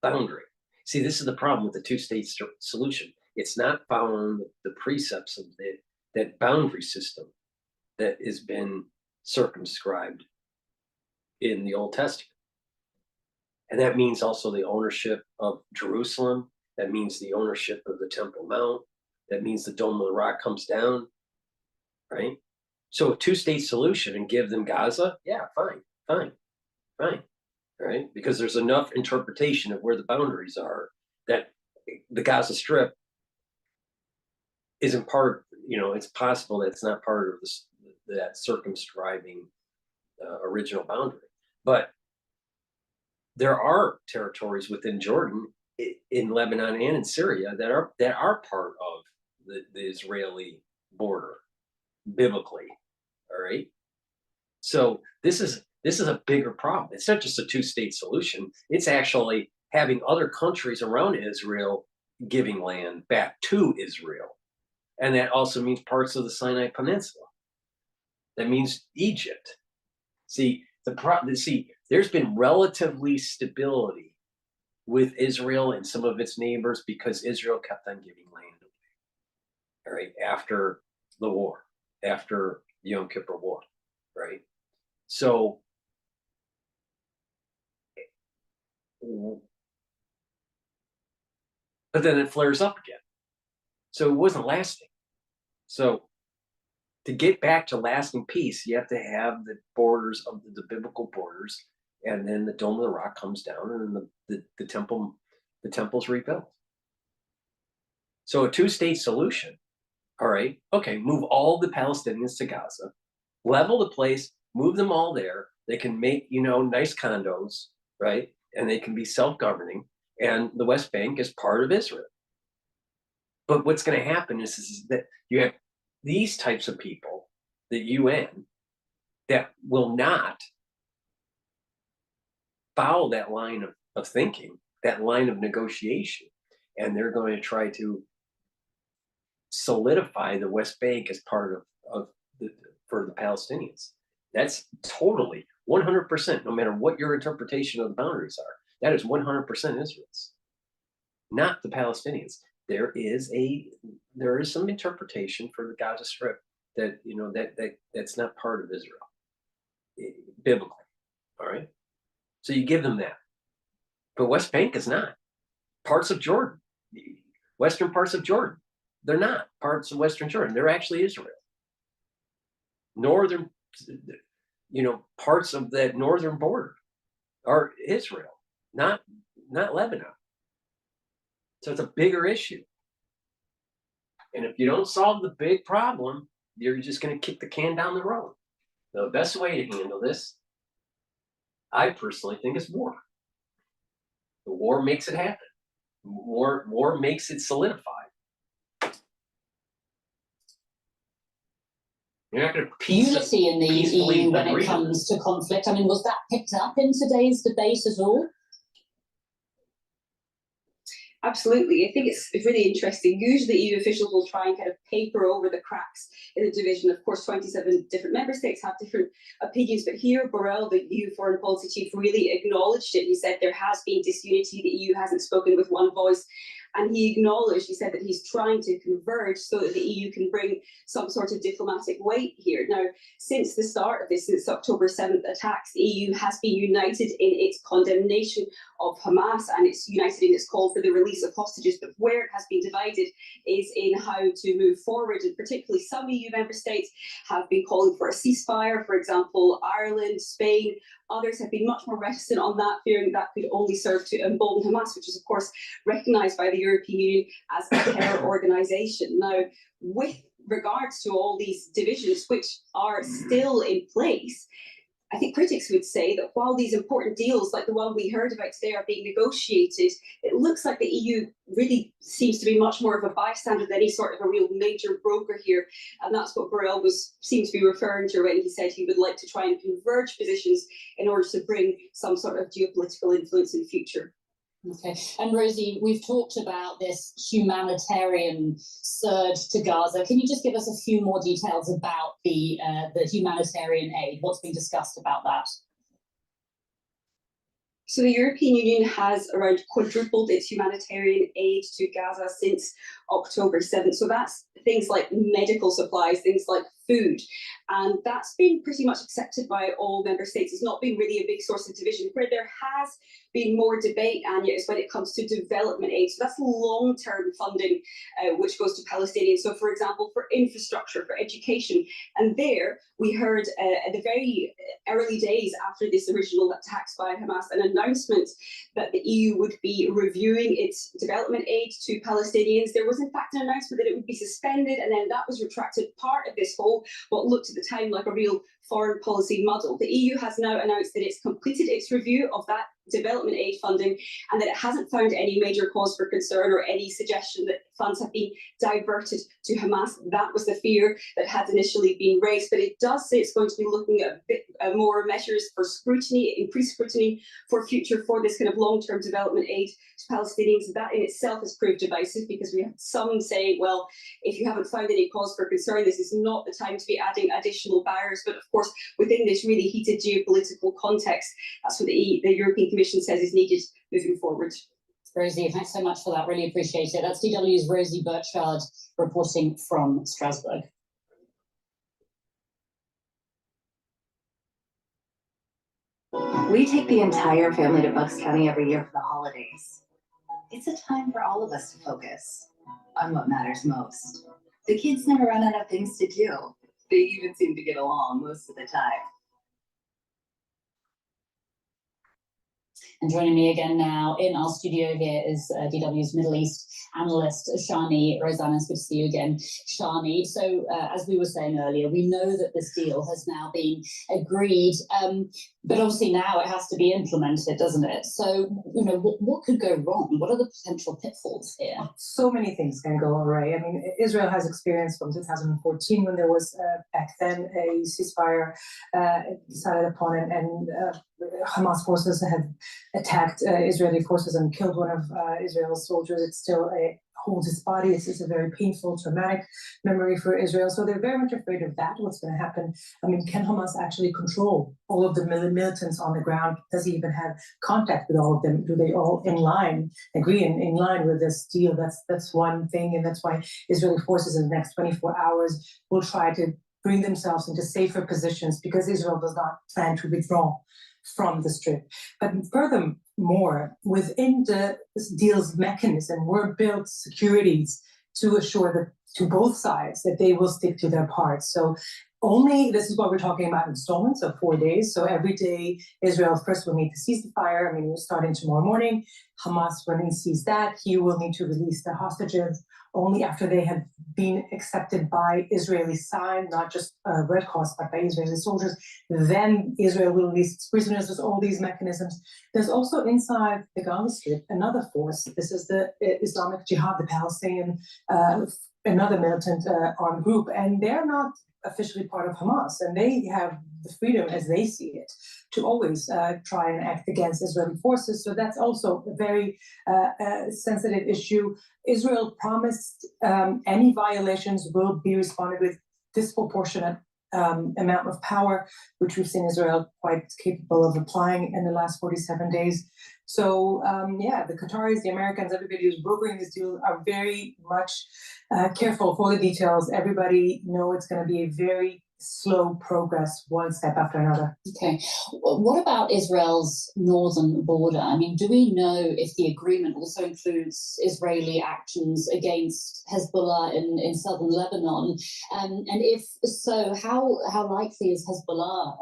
boundary. See, this is the problem with the two-state solution. It's not following the precepts of that boundary system that has been circumscribed in the Old Testament. And that means also the ownership of Jerusalem. That means the ownership of the Temple Mount. That means the Dome of the Rock comes down, right? So a two-state solution and give them Gaza, yeah, fine, right? Because there's enough interpretation of where the boundaries are that the Gaza Strip isn't part, it's possible that it's not part of that circumscribing original boundary. But there are territories within Jordan, in Lebanon and in Syria that are part of the Israeli border, biblically. All right. So this is a bigger problem. It's not just a two-state solution. It's actually having other countries around Israel giving land back to Israel. And that also means parts of the Sinai Peninsula. That means Egypt. See, there's been relatively stability with Israel and some of its neighbors because Israel kept on giving land away. All right, after the war, after the Yom Kippur War, right? So but then it flares up again. So it wasn't lasting. So to get back to lasting peace, you have to have the borders of the biblical borders, and then the Dome of the Rock comes down, and then the temple's rebuilt. So a two-state solution. All right, okay, move all the Palestinians to Gaza, level the place, move them all there. They can make, nice condos, right? And they can be self-governing, and the West Bank is part of Israel. But what's going to happen is that you have these types of people, the UN, that will not follow that line of thinking, that line of negotiation, and they're going to try to solidify the West Bank as part for the Palestinians. That's totally 100%, no matter what your interpretation of the boundaries are. That is 100% Israel's, not the Palestinians. There is some interpretation for the Gaza Strip that that's not part of Israel biblically. All right, so you give them that, but West Bank is not. Parts of Jordan, western parts of Jordan, they're not parts of Western Jordan. They're actually Israel. Northern, parts of that northern border are Israel, not Lebanon. So it's a bigger issue. And if you don't solve the big problem, you're just going to kick the can down the road. The best way to handle this, I personally think, is war. The war makes it happen. War makes it solidified. You're not going to unity in the EU when it comes to conflict. I mean, was that picked up in today's debate at all? Absolutely. I think it's really interesting. Usually EU officials will try and kind of paper over the cracks in the division. Of course, 27 different member states have different opinions, but here Borrell, the EU foreign policy chief, really acknowledged it. He said there has been disunity, the EU hasn't spoken with one voice. And he said that he's trying to converge so that the EU can bring some sort of diplomatic weight here. Now, since the start of this, since October 7th attacks, the EU has been united in its condemnation of Hamas, and it's united in its call for the release of hostages. But where it has been divided is in how to move forward. And particularly some EU member states have been calling for a ceasefire. For example, Ireland, Spain. Others have been much more reticent on that, fearing that could only serve to embolden Hamas, which is, of course, recognised by the European Union as a terror organisation. Now, with regards to all these divisions, which are still in place, I think critics would say that while these important deals, like the one we heard about today, are being negotiated, it looks like the EU really seems to be much more of a bystander than any sort of a real major broker here. And that's what Borrell seemed to be referring to when he said he would like to try and converge positions in order to bring some sort of geopolitical influence in the future. Okay, and Rosie, we've talked about this humanitarian surge to Gaza. Can you just give us a few more details about the humanitarian aid? What's been discussed about that? So the European Union has around quadrupled its humanitarian aid to Gaza since October 7th. So that's things like medical supplies, things like food. And that's been pretty much accepted by all member states. It's not been really a big source of division. Where there has been more debate, Anya, is when it comes to development aid. So that's long-term funding, which goes to Palestinians. So, for example, for infrastructure, for education. And there we heard at the very early days after this original attacks by Hamas, an announcement that the EU would be reviewing its development aid to Palestinians. There was, in fact, an announcement that it would be suspended, and then that was retracted. Part of this whole whole, what looked at the time like a real foreign policy muddle. The EU has now announced that it's completed its review of that development aid funding and that it hasn't found any major cause for concern or any suggestion that funds have been diverted to Hamas. That was the fear that had initially been raised, but it does say it's going to be looking at a bit more measures for scrutiny, increased scrutiny for future for this kind of long-term development aid to Palestinians. That in itself has proved divisive because we have some say, well, if you haven't found any cause for concern, this is not the time to be adding additional barriers. But of course, within this really heated geopolitical context, that's what the European Commission says is needed moving forward. Rosie, thanks so much for that. Really appreciate it. That's DW's Rosie Burchard reporting from Strasbourg. We take the entire family to Bucks County every year for the holidays. It's a time for all of us to focus on what matters most. The kids never run out of things to do. They even seem to get along most of the time. And joining me again now in our studio here is DW's Middle East analyst, Shani Rosanna. It's good to see you again, Shani. So as we were saying earlier, we know that this deal has now been agreed, but obviously now it has to be implemented, doesn't it? So, you know, what could go wrong? What are the potential pitfalls here? So many things can go awry. I mean, Israel has experience from 2014 when there was back then a ceasefire decided upon, and Hamas forces had attacked Israeli forces and killed one of Israel's soldiers. It still holds its body. It's a very painful, traumatic memory for Israel. So they're very much afraid of that, what's going to happen. I mean, can Hamas actually control all of the militants on the ground? Does he even have contact with all of them? Do they all agree in line with this deal? That's one thing, and that's why Israeli forces in the next 24 hours will try to bring themselves into safer positions because Israel does not plan to withdraw from the Strip. But furthermore, within the deal's mechanism were built securities to assure that to both sides that they will stick to their parts. So only, this is what we're talking about, installments of 4 days. So every day, Israel first will need to cease the fire. I mean, we're starting tomorrow morning. Hamas, when he sees that, he will need to release the hostages only after they have been accepted by Israeli side, not just Red Cross, but by Israeli soldiers. Then Israel will release its prisoners. There's all these mechanisms. There's also inside the Gaza Strip another force. This is the Islamic Jihad, the Palestinian, another militant armed group, and they're not officially part of Hamas, and they have the freedom, as they see it, to always try and act against Israeli forces. So that's also a very sensitive issue. Israel promised any violations will be responded with disproportionate amount of power, which we've seen Israel quite capable of applying in the last 47 days. So yeah, the Qataris, the Americans, everybody who's brokering this deal are very much careful for the details. Everybody know it's going to be a very slow progress, one step after another. Okay. What about Israel's northern border? I mean, do we know if the agreement also includes Israeli actions against Hezbollah in southern Lebanon? And if so, how likely is Hezbollah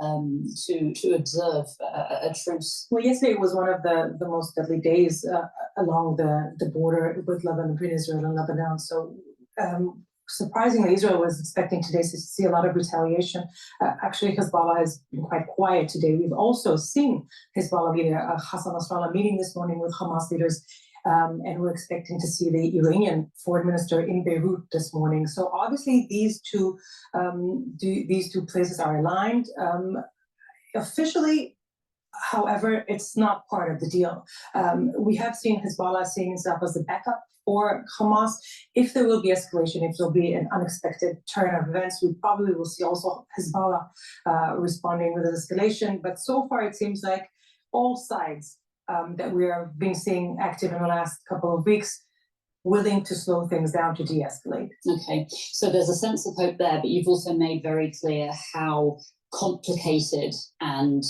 to observe a truce? Well, yesterday was one of the most deadly days along the border with Lebanon, between Israel and Lebanon. So surprisingly, Israel was expecting today to see a lot of retaliation. Actually, Hezbollah has been quite quiet today. We've also seen Hezbollah leader Hassan Nasrallah meeting this morning with Hamas leaders, and we're expecting to see the Iranian foreign minister in Beirut this morning. So obviously, these two places are aligned. Officially, however, it's not part of the deal. We have seen Hezbollah seeing itself as the backup for Hamas. If there will be escalation, if there'll be an unexpected turn of events, we probably will see also Hezbollah responding with an escalation. But so far, it seems like all sides that we are being seeing active in the last couple of weeks willing to slow things down to de-escalate. Okay, so there's a sense of hope there, but you've also made very clear how complicated and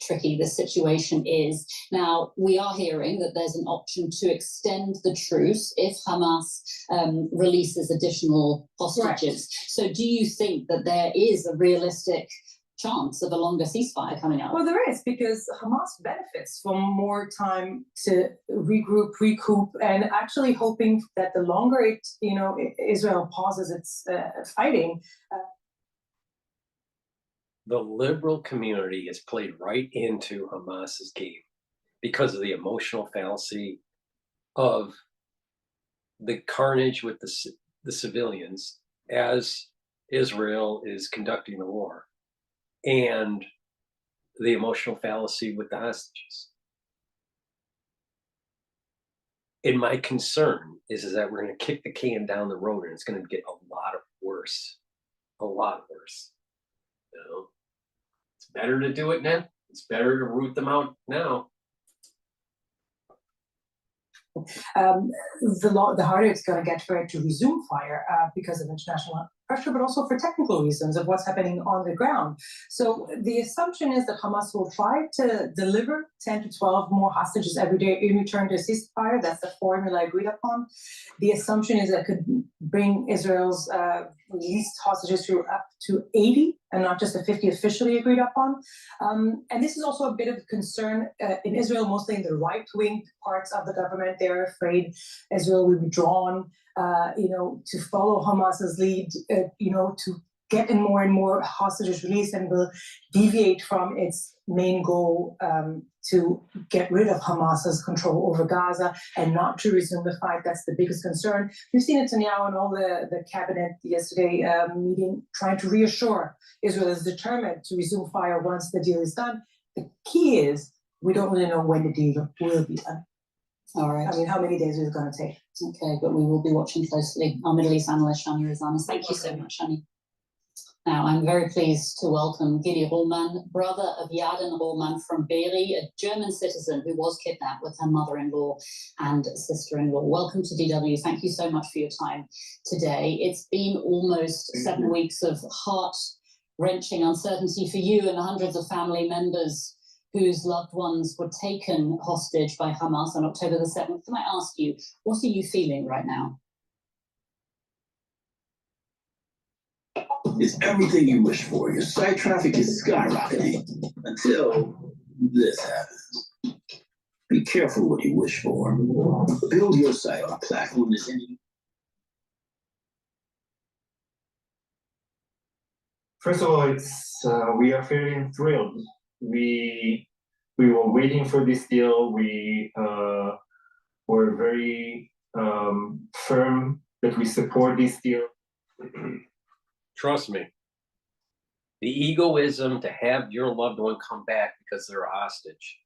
tricky this situation is. Now, we are hearing that there's an option to extend the truce if Hamas releases additional hostages. Right. So do you think that there is a realistic chance of a longer ceasefire coming up? Well, there is, because Hamas benefits from more time to regroup, recoup, and actually hoping that the longer Israel pauses its fighting, the liberal community has played right into Hamas's game because of the emotional fallacy of the carnage with the civilians as Israel is conducting the war, and the emotional fallacy with the hostages. And my concern is that we're going to kick the can down the road, and it's going to get a lot worse. You know, it's better to do it now. It's better to root them out now. The harder it's going to get for it to resume fire because of international pressure, but also for technical reasons of what's happening on the ground. So the assumption is that Hamas will try to deliver 10 to 12 more hostages every day in return to a ceasefire. That's the formula agreed upon. The assumption is that could bring Israel's released hostages to up to 80 and not just the 50 officially agreed upon. And this is also a bit of concern in Israel, mostly in the right-wing parts of the government. They're afraid Israel will be drawn, to follow Hamas's lead, to get in more and more hostages released, and will deviate from its main goal to get rid of Hamas's control over Gaza and not to resume the fight. That's the biggest concern. We've seen Netanyahu and all the cabinet yesterday meeting trying to reassure Israel is determined to resume fire once the deal is done. The key is we don't really know when the deal will be done. All right. I mean, how many days is it going to take? Okay, but we will be watching closely. Our Middle East analyst, Shani Rosanas. Thank you so much, Shani. Now, I'm very pleased to welcome Gidi Roman, brother of Yaden Roman from Be'eri, a German citizen who was kidnapped with her mother-in-law and sister-in-law. Welcome to DW. Thank you so much for your time today. It's been almost 7 weeks of heart-wrenching uncertainty for you and hundreds of family members whose loved ones were taken hostage by Hamas on October the 7th. Can I ask you, what are you feeling right now? It's everything you wish for. Your site traffic is skyrocketing until this happens. Be careful what you wish for. Build your site on a platform that's any. First of all, we are feeling thrilled. We were waiting for this deal. We were very firm that we support this deal. Trust me, the egoism to have your loved one come back because they're a hostage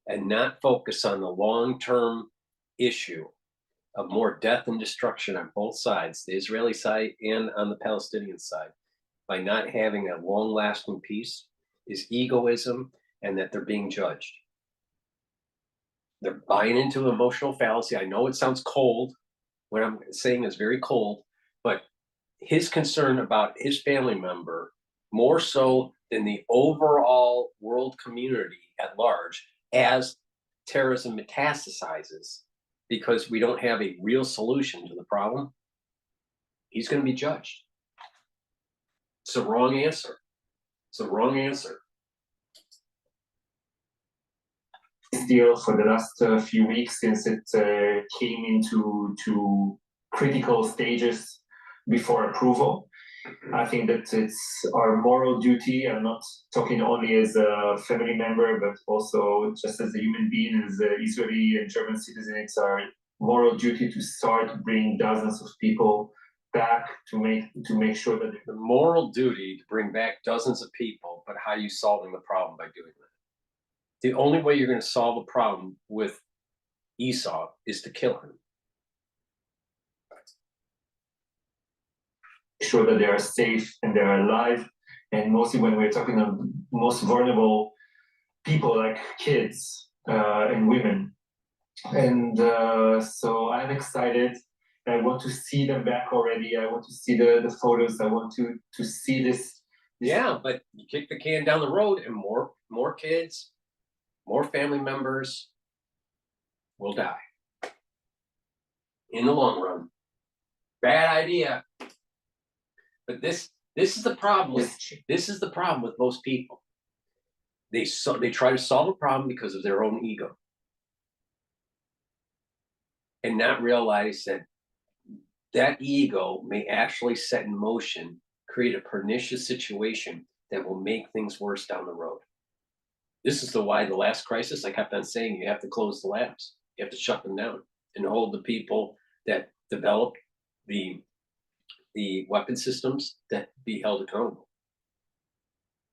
and not focus on the long-term issue of more death and destruction on both sides, the Israeli side and on the Palestinian side, by not having a long-lasting peace, is egoism, and that they're being judged. They're buying into emotional fallacy. I know it sounds cold. What I'm saying is very cold, but his concern about his family member, more so than the overall world community at large, as terrorism metastasizes, because we don't have a real solution to the problem, he's going to be judged. It's the wrong answer. It's the wrong answer. This deal for the last few weeks, since it came into critical stages before approval. I think that it's our moral duty. I'm not talking only as a family member, but also just as a human being, as an Israeli and German citizen. It's our moral duty to start bringing dozens of people back to make sure that the moral duty to bring back dozens of people, but how are you solving the problem by doing that? The only way you're going to solve a problem with Esau is to kill him. Sure that they are safe and they are alive, and mostly when we're talking of most vulnerable people like kids and women. And so I'm excited. I want to see them back already. I want to see the photos. I want to see this. Yeah, but you kick the can down the road, and more kids, more family members will die in the long run. Bad idea. But this is the problem with most people. They try to solve a problem because of their own ego, and not realize that ego may actually set in motion, create a pernicious situation that will make things worse down the road. This is why the last crisis, I kept on saying, you have to close the labs. You have to shut them down and hold the people that developed the weapon systems that be held accountable.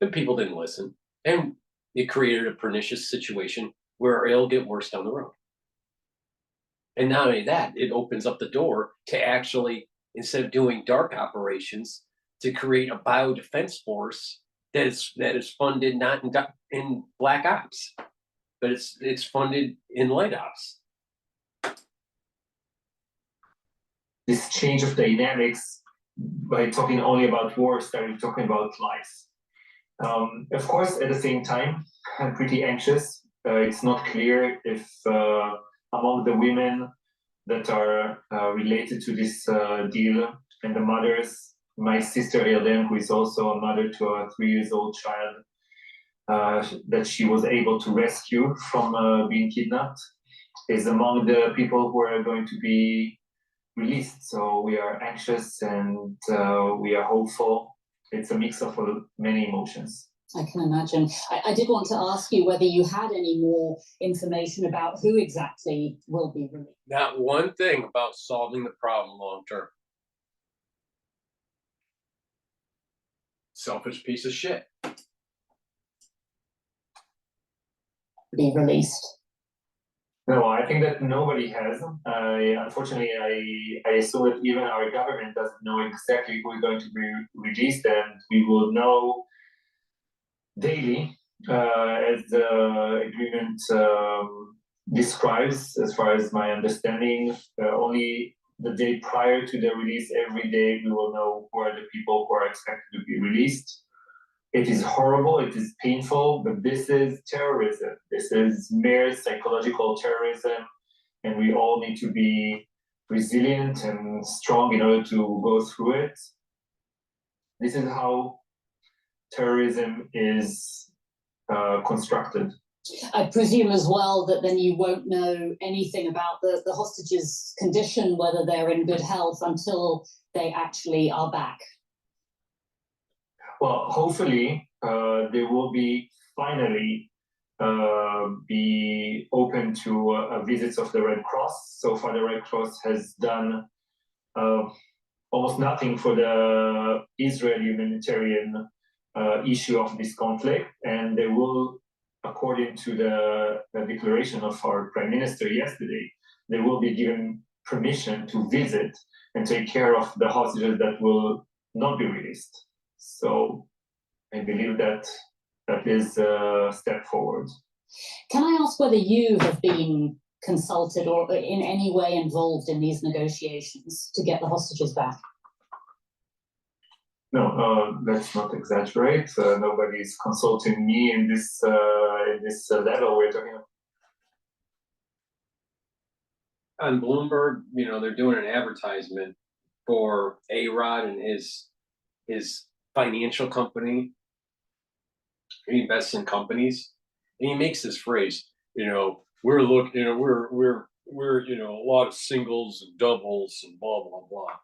But people didn't listen. And it created a pernicious situation where it'll get worse down the road. And not only that, it opens up the door to actually, instead of doing dark operations, to create a biodefense force that is funded not in black ops, but it's funded in light ops. This change of dynamics, by talking only about war, started talking about lives. Of course, at the same time, I'm pretty anxious. It's not clear if among the women that are related to this deal and the mothers, my sister Ellen, who is also a mother to a 3-year-old child, that she was able to rescue from being kidnapped, is among the people who are going to be released. So we are anxious and we are hopeful. It's a mix of many emotions. I can imagine. I did want to ask you whether you had any more information about who exactly will be released. Not one thing about solving the problem long term. Selfish piece of shit. Be released. No, I think that nobody has. Unfortunately, I assume that even our government doesn't know exactly who is going to be released, and we will know daily, as the agreement describes, as far as my understanding. Only the day prior to the release, every day we will know who are the people who are expected to be released. It is horrible, it is painful, but this is terrorism. This is mere psychological terrorism, and we all need to be resilient and strong in order to go through it. This is how terrorism is constructed. I presume as well that then you won't know anything about the hostages' condition, whether they're in good health, until they actually are back. Well, hopefully they will be finally be open to visits of the Red Cross. So far, the Red Cross has done almost nothing for the Israeli humanitarian issue of this conflict, and they will, according to the declaration of our Prime Minister yesterday, they will be given permission to visit and take care of the hostages that will not be released. So I believe that that is a step forward. Can I ask whether you have been consulted or in any way involved in these negotiations to get the hostages back? No, let's not exaggerate. Nobody is consulting me in this level we're talking about. On Bloomberg, you know, they're doing an advertisement for A-Rod and his financial company. He invests in companies, and he makes this phrase, you know, we're looking, you know, we're you know, a lot of singles and doubles and blah blah blah.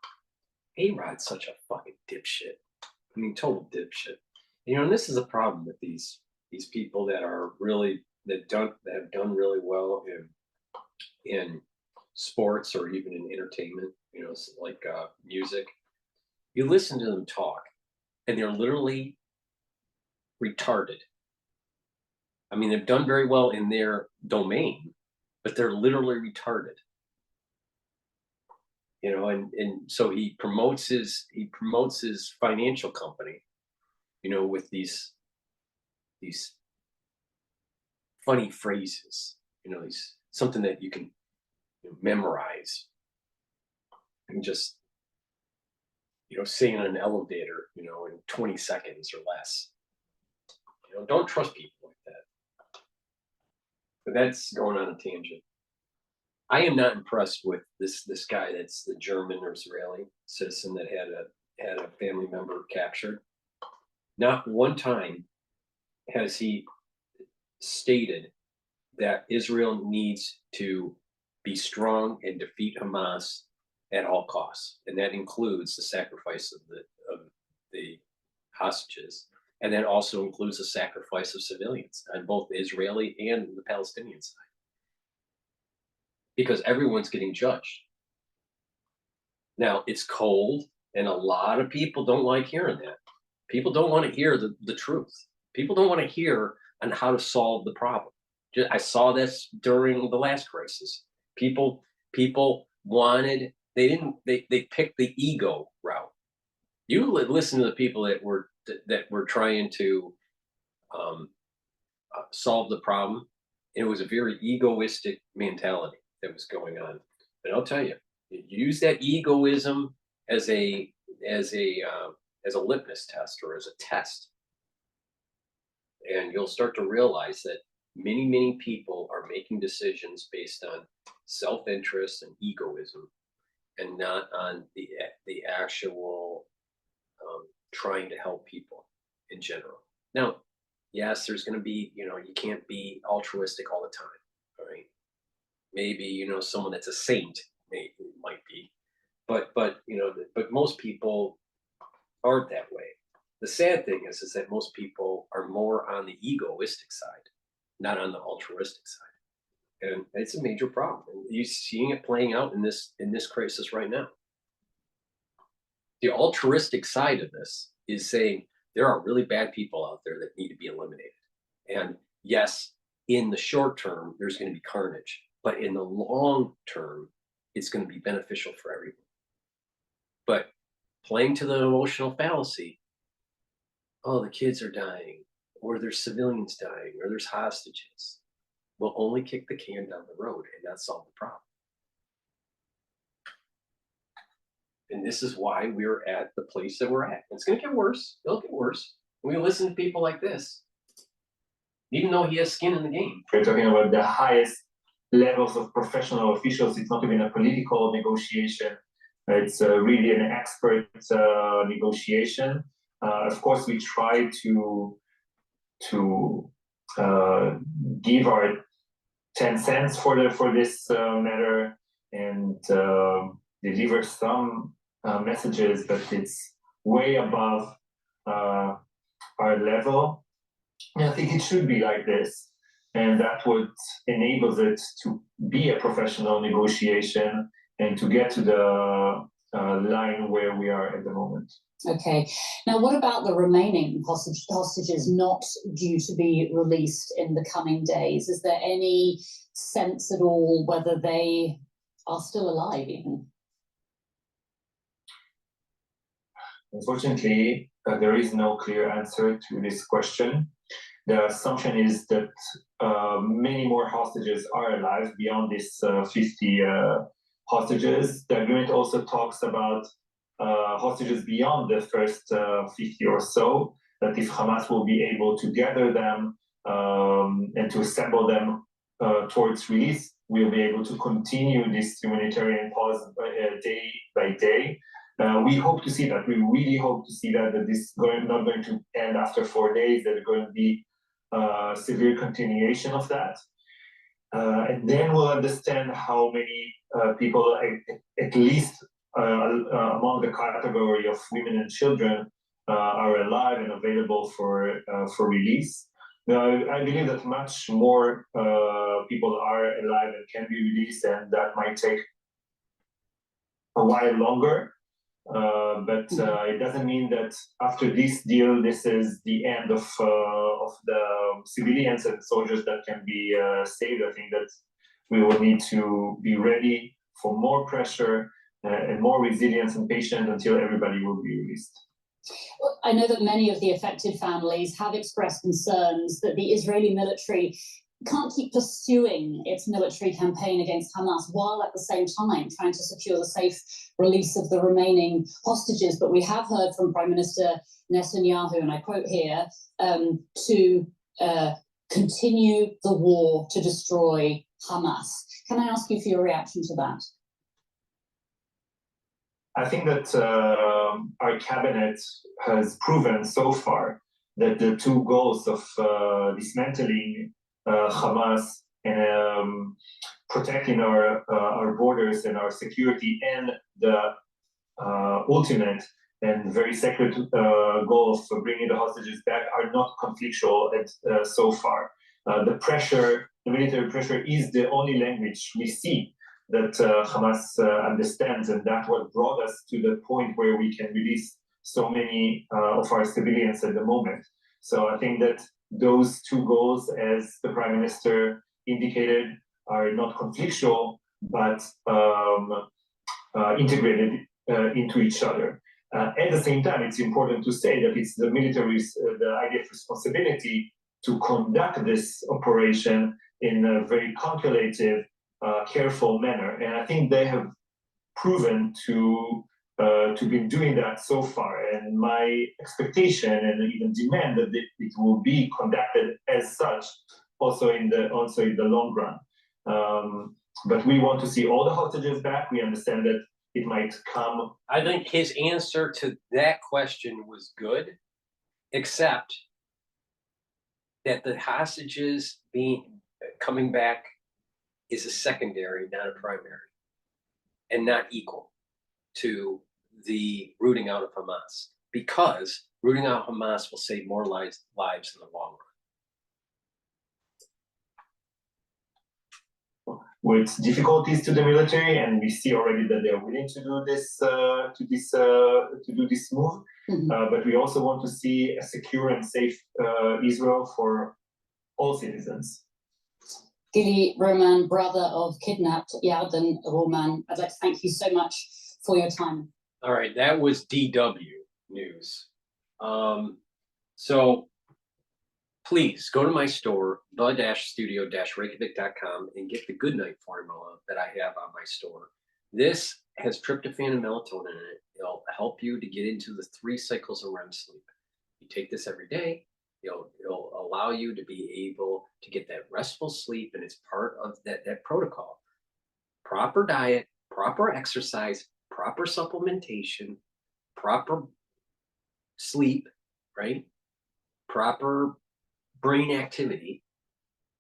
A-Rod's such a fucking dipshit. I mean, total dipshit. You know, and this is a problem with these people that are really that have done really well in sports or even in entertainment. You know, like music. You listen to them talk, and they're literally retarded. I mean, they've done very well in their domain, but they're literally retarded. You know, and so he promotes his financial company, you know, with these funny phrases, you know, these something that you can memorize and just, you know, say in an elevator, you know, in 20 seconds or less. You know, don't trust people like that. But that's going on a tangent. I am not impressed with this guy that's the German or Israeli citizen that had a family member captured. Not one time has he stated that Israel needs to be strong and defeat Hamas at all costs, and that includes the sacrifice of the hostages. And that also includes the sacrifice of civilians on both the Israeli and the Palestinian side. Because everyone's getting judged. Now, it's cold, and a lot of people don't like hearing that. People don't want to hear the truth. People don't want to hear on how to solve the problem. I saw this during the last crisis. People wanted, they picked the ego route. You listen to the people that were trying to solve the problem. It was a very egoistic mentality that was going on. And I'll tell you, use that egoism as a litmus test or as a test, and you'll start to realize that many people are making decisions based on self-interest and egoism, and not on the actual trying to help people in general. Now, yes, there's going to be, you can't be altruistic all the time, all right? Maybe, someone that's a saint might be, but most people aren't that way. The sad thing is that most people are more on the egoistic side, not on the altruistic side. And it's a major problem. And you're seeing it playing out in this crisis right now. The altruistic side of this is saying there are really bad people out there that need to be eliminated. And yes, in the short term, there's going to be carnage, but in the long term, it's going to be beneficial for everyone. But playing to the emotional fallacy, oh, the kids are dying, or there's civilians dying, or there's hostages, will only kick the can down the road and not solve the problem. And this is why we're at the place that we're at. It's going to get worse. It'll get worse. We listen to people like this, even though he has skin in the game. We're talking about the highest levels of professional officials. It's not even a political negotiation. It's really an expert negotiation. Of course, we try to give our 10 cents for this matter and deliver some messages, but it's way above our level. And I think it should be like this, and that what enables it to be a professional negotiation and to get to the line where we are at the moment. Okay. Now, what about the remaining hostages not due to be released in the coming days? Is there any sense at all whether they are still alive even? Unfortunately, there is no clear answer to this question. The assumption is that many more hostages are alive beyond this 50 hostages. The agreement also talks about hostages beyond the first 50 or so, that if Hamas will be able to gather them and to assemble them towards release, we'll be able to continue this humanitarian pause day by day. We hope to see that. We really hope to see that this is not going to end after 4 days, that there's going to be severe continuation of that. And then we'll understand how many people, at least among the category of women and children, are alive and available for release. Now, I believe that much more people are alive and can be released, and that might take a while longer. But it doesn't mean that after this deal, this is the end of the civilians and soldiers that can be saved. I think that we will need to be ready for more pressure and more resilience and patience until everybody will be released. I know that many of the affected families have expressed concerns that the Israeli military can't keep pursuing its military campaign against Hamas while at the same time trying to secure the safe release of the remaining hostages. But we have heard from Prime Minister Netanyahu, and I quote here, to continue the war to destroy Hamas. Can I ask you for your reaction to that? I think that our cabinet has proven so far that the two goals of dismantling Hamas and protecting our borders and our security, and the ultimate and very sacred goal of bringing the hostages back are not conflictual so far. The military pressure is the only language we see that Hamas understands, and that's what brought us to the point where we can release so many of our civilians at the moment. So I think that those two goals, as the Prime Minister indicated, are not conflictual, but integrated into each other. At the same time, it's important to say that it's the military's, the IDF responsibility to conduct this operation in a very calculative, careful manner. And I think they have proven to be doing that so far. And my expectation and even demand that it will be conducted as such also in the long run. But we want to see all the hostages back. We understand that it might come. I think his answer to that question was good, except that the hostages coming back is a secondary, not a primary, and not equal to the rooting out of Hamas, because rooting out Hamas will save more lives in the long run. With difficulties to the military, and we see already that they are willing to do this move. But we also want to see a secure and safe Israel for all citizens. Gili Roman, brother of kidnapped Yarden Roman, I'd like to thank you so much for your time. All right, that was DW News. So please go to my store, the-studio-reykjavik.com, and get the Goodnight formula that I have on my store. This has tryptophan and melatonin in it. It'll help you to get into the 3 cycles of REM sleep. You take this every day. It'll allow you to be able to get that restful sleep, and it's part of that protocol. Proper diet, proper exercise, proper supplementation, proper sleep, right? Proper brain activity,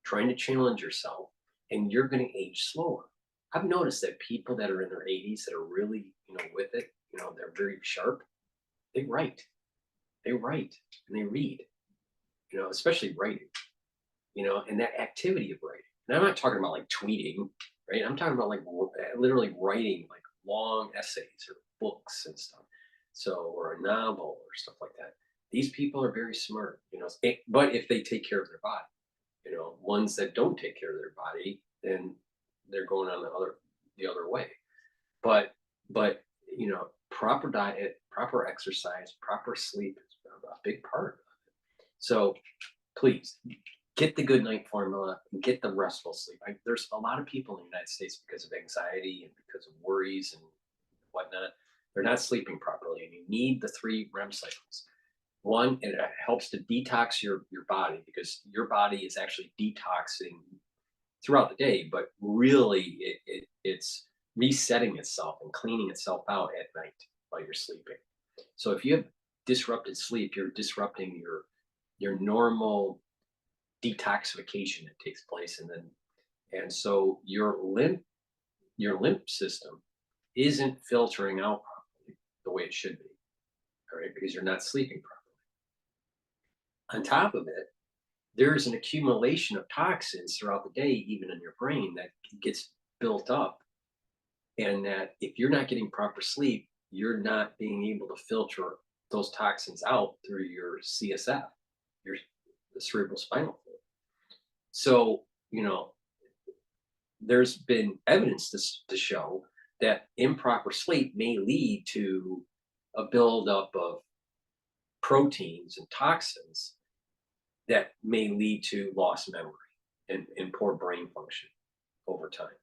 trying to challenge yourself, and you're going to age slower. I've noticed that people that are in their 80s that are really, with it, they're very sharp. They write, and they read, especially writing, and that activity of writing. And I'm not talking about like tweeting, right? I'm talking about like literally writing like long essays or books and stuff. So, or a novel or stuff like that. These people are very smart, but if they take care of their body, ones that don't take care of their body, then they're going on the other way. But proper diet, proper exercise, proper sleep is a big part of it. So please get the Goodnight formula, get the restful sleep. There's a lot of people in the United States because of anxiety and because of worries and whatnot. They're not sleeping properly, and you need the 3 REM cycles. One, it helps to detox your body, because your body is actually detoxing throughout the day, but really it's resetting itself and cleaning itself out at night while you're sleeping. So if you have disrupted sleep, you're disrupting your normal detoxification that takes place, and so your lymph system isn't filtering out properly the way it should be, all right, because you're not sleeping properly. On top of it, there's an accumulation of toxins throughout the day, even in your brain, that gets built up. And that if you're not getting proper sleep, you're not being able to filter those toxins out through your CSF, the cerebral spinal fluid. So, there's been evidence to show that improper sleep may lead to a buildup of proteins and toxins that may lead to lost memory and poor brain function over time.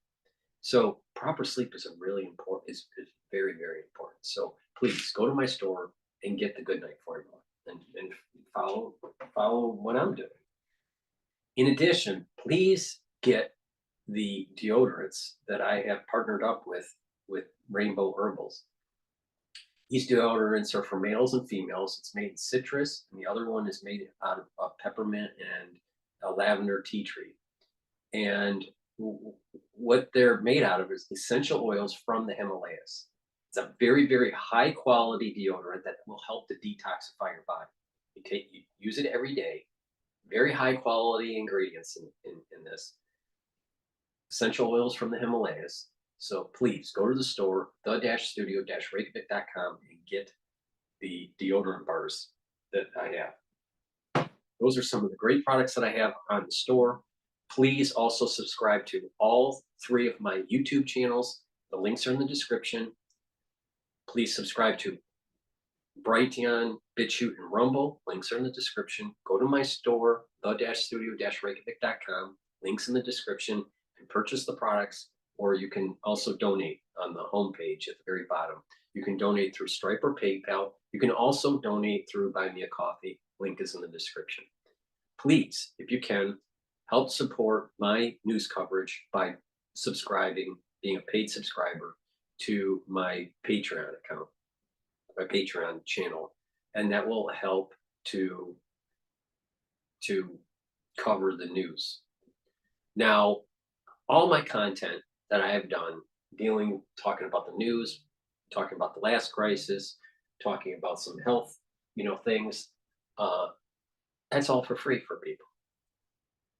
So proper sleep is is very, very important. So please go to my store and get the Goodnight formula and follow what I'm doing. In addition, please get the deodorants that I have partnered up with Rainbow Herbals. These deodorants are for males and females. It's made in citrus, and the other one is made out of peppermint and a lavender tea tree. And what they're made out of is essential oils from the Himalayas. It's a very, very high quality deodorant that will help to detoxify your body. You use it every day. Very high quality ingredients in this. Essential oils from the Himalayas. So please go to the store, the-studio-reykjavik.com, and get the deodorant bars that I have. Those are some of the great products that I have on the store. Please also subscribe to all 3 of my YouTube channels. The links are in the description. Please subscribe to Brighteon, Bitchute, and Rumble. Links are in the description. Go to my store, the-studio-reykjavik.com. Links in the description, and purchase the products. Or you can also donate on the homepage at the very bottom. You can donate through Stripe or PayPal. You can also donate through Buy Me a Coffee. Link is in the description. Please, if you can, help support my news coverage by subscribing, being a paid subscriber to my Patreon account, my Patreon channel, and that will help to cover the news. Now, all my content that I have done, talking about the news, talking about the last crisis, talking about some health, things, that's all for free for people.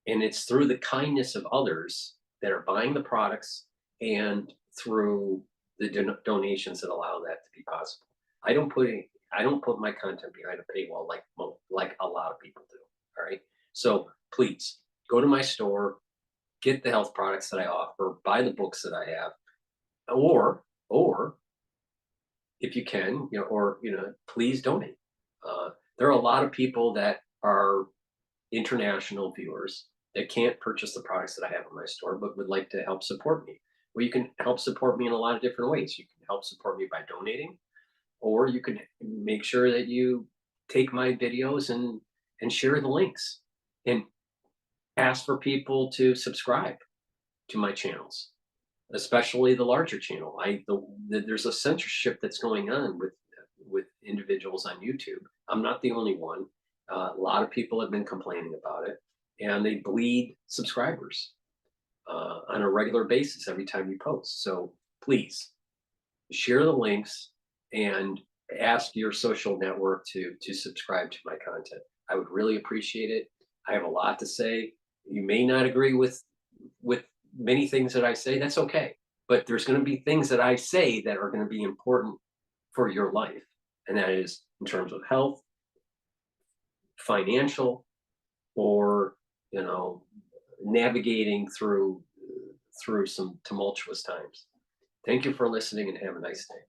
And it's through the kindness of others that are buying the products and through the donations that allow that to be possible. I don't put my content behind a paywall like a lot of people do. All right. So please go to my store, get the health products that I offer, buy the books that I have, or if you can, please donate. There are a lot of people that are international viewers that can't purchase the products that I have in my store, but would like to help support me. Well, you can help support me in a lot of different ways. You can help support me by donating, or you can make sure that you take my videos and share the links and ask for people to subscribe to my channels, especially the larger channel. There's a censorship that's going on with individuals on YouTube. I'm not the only one. A lot of people have been complaining about it, and they bleed subscribers on a regular basis every time you post. So please share the links and ask your social network to subscribe to my content. I would really appreciate it. I have a lot to say. You may not agree with many things that I say. That's okay. But there's going to be things that I say that are going to be important for your life. And that is in terms of health, financial, or, navigating through some tumultuous times. Thank you for listening and have a nice day.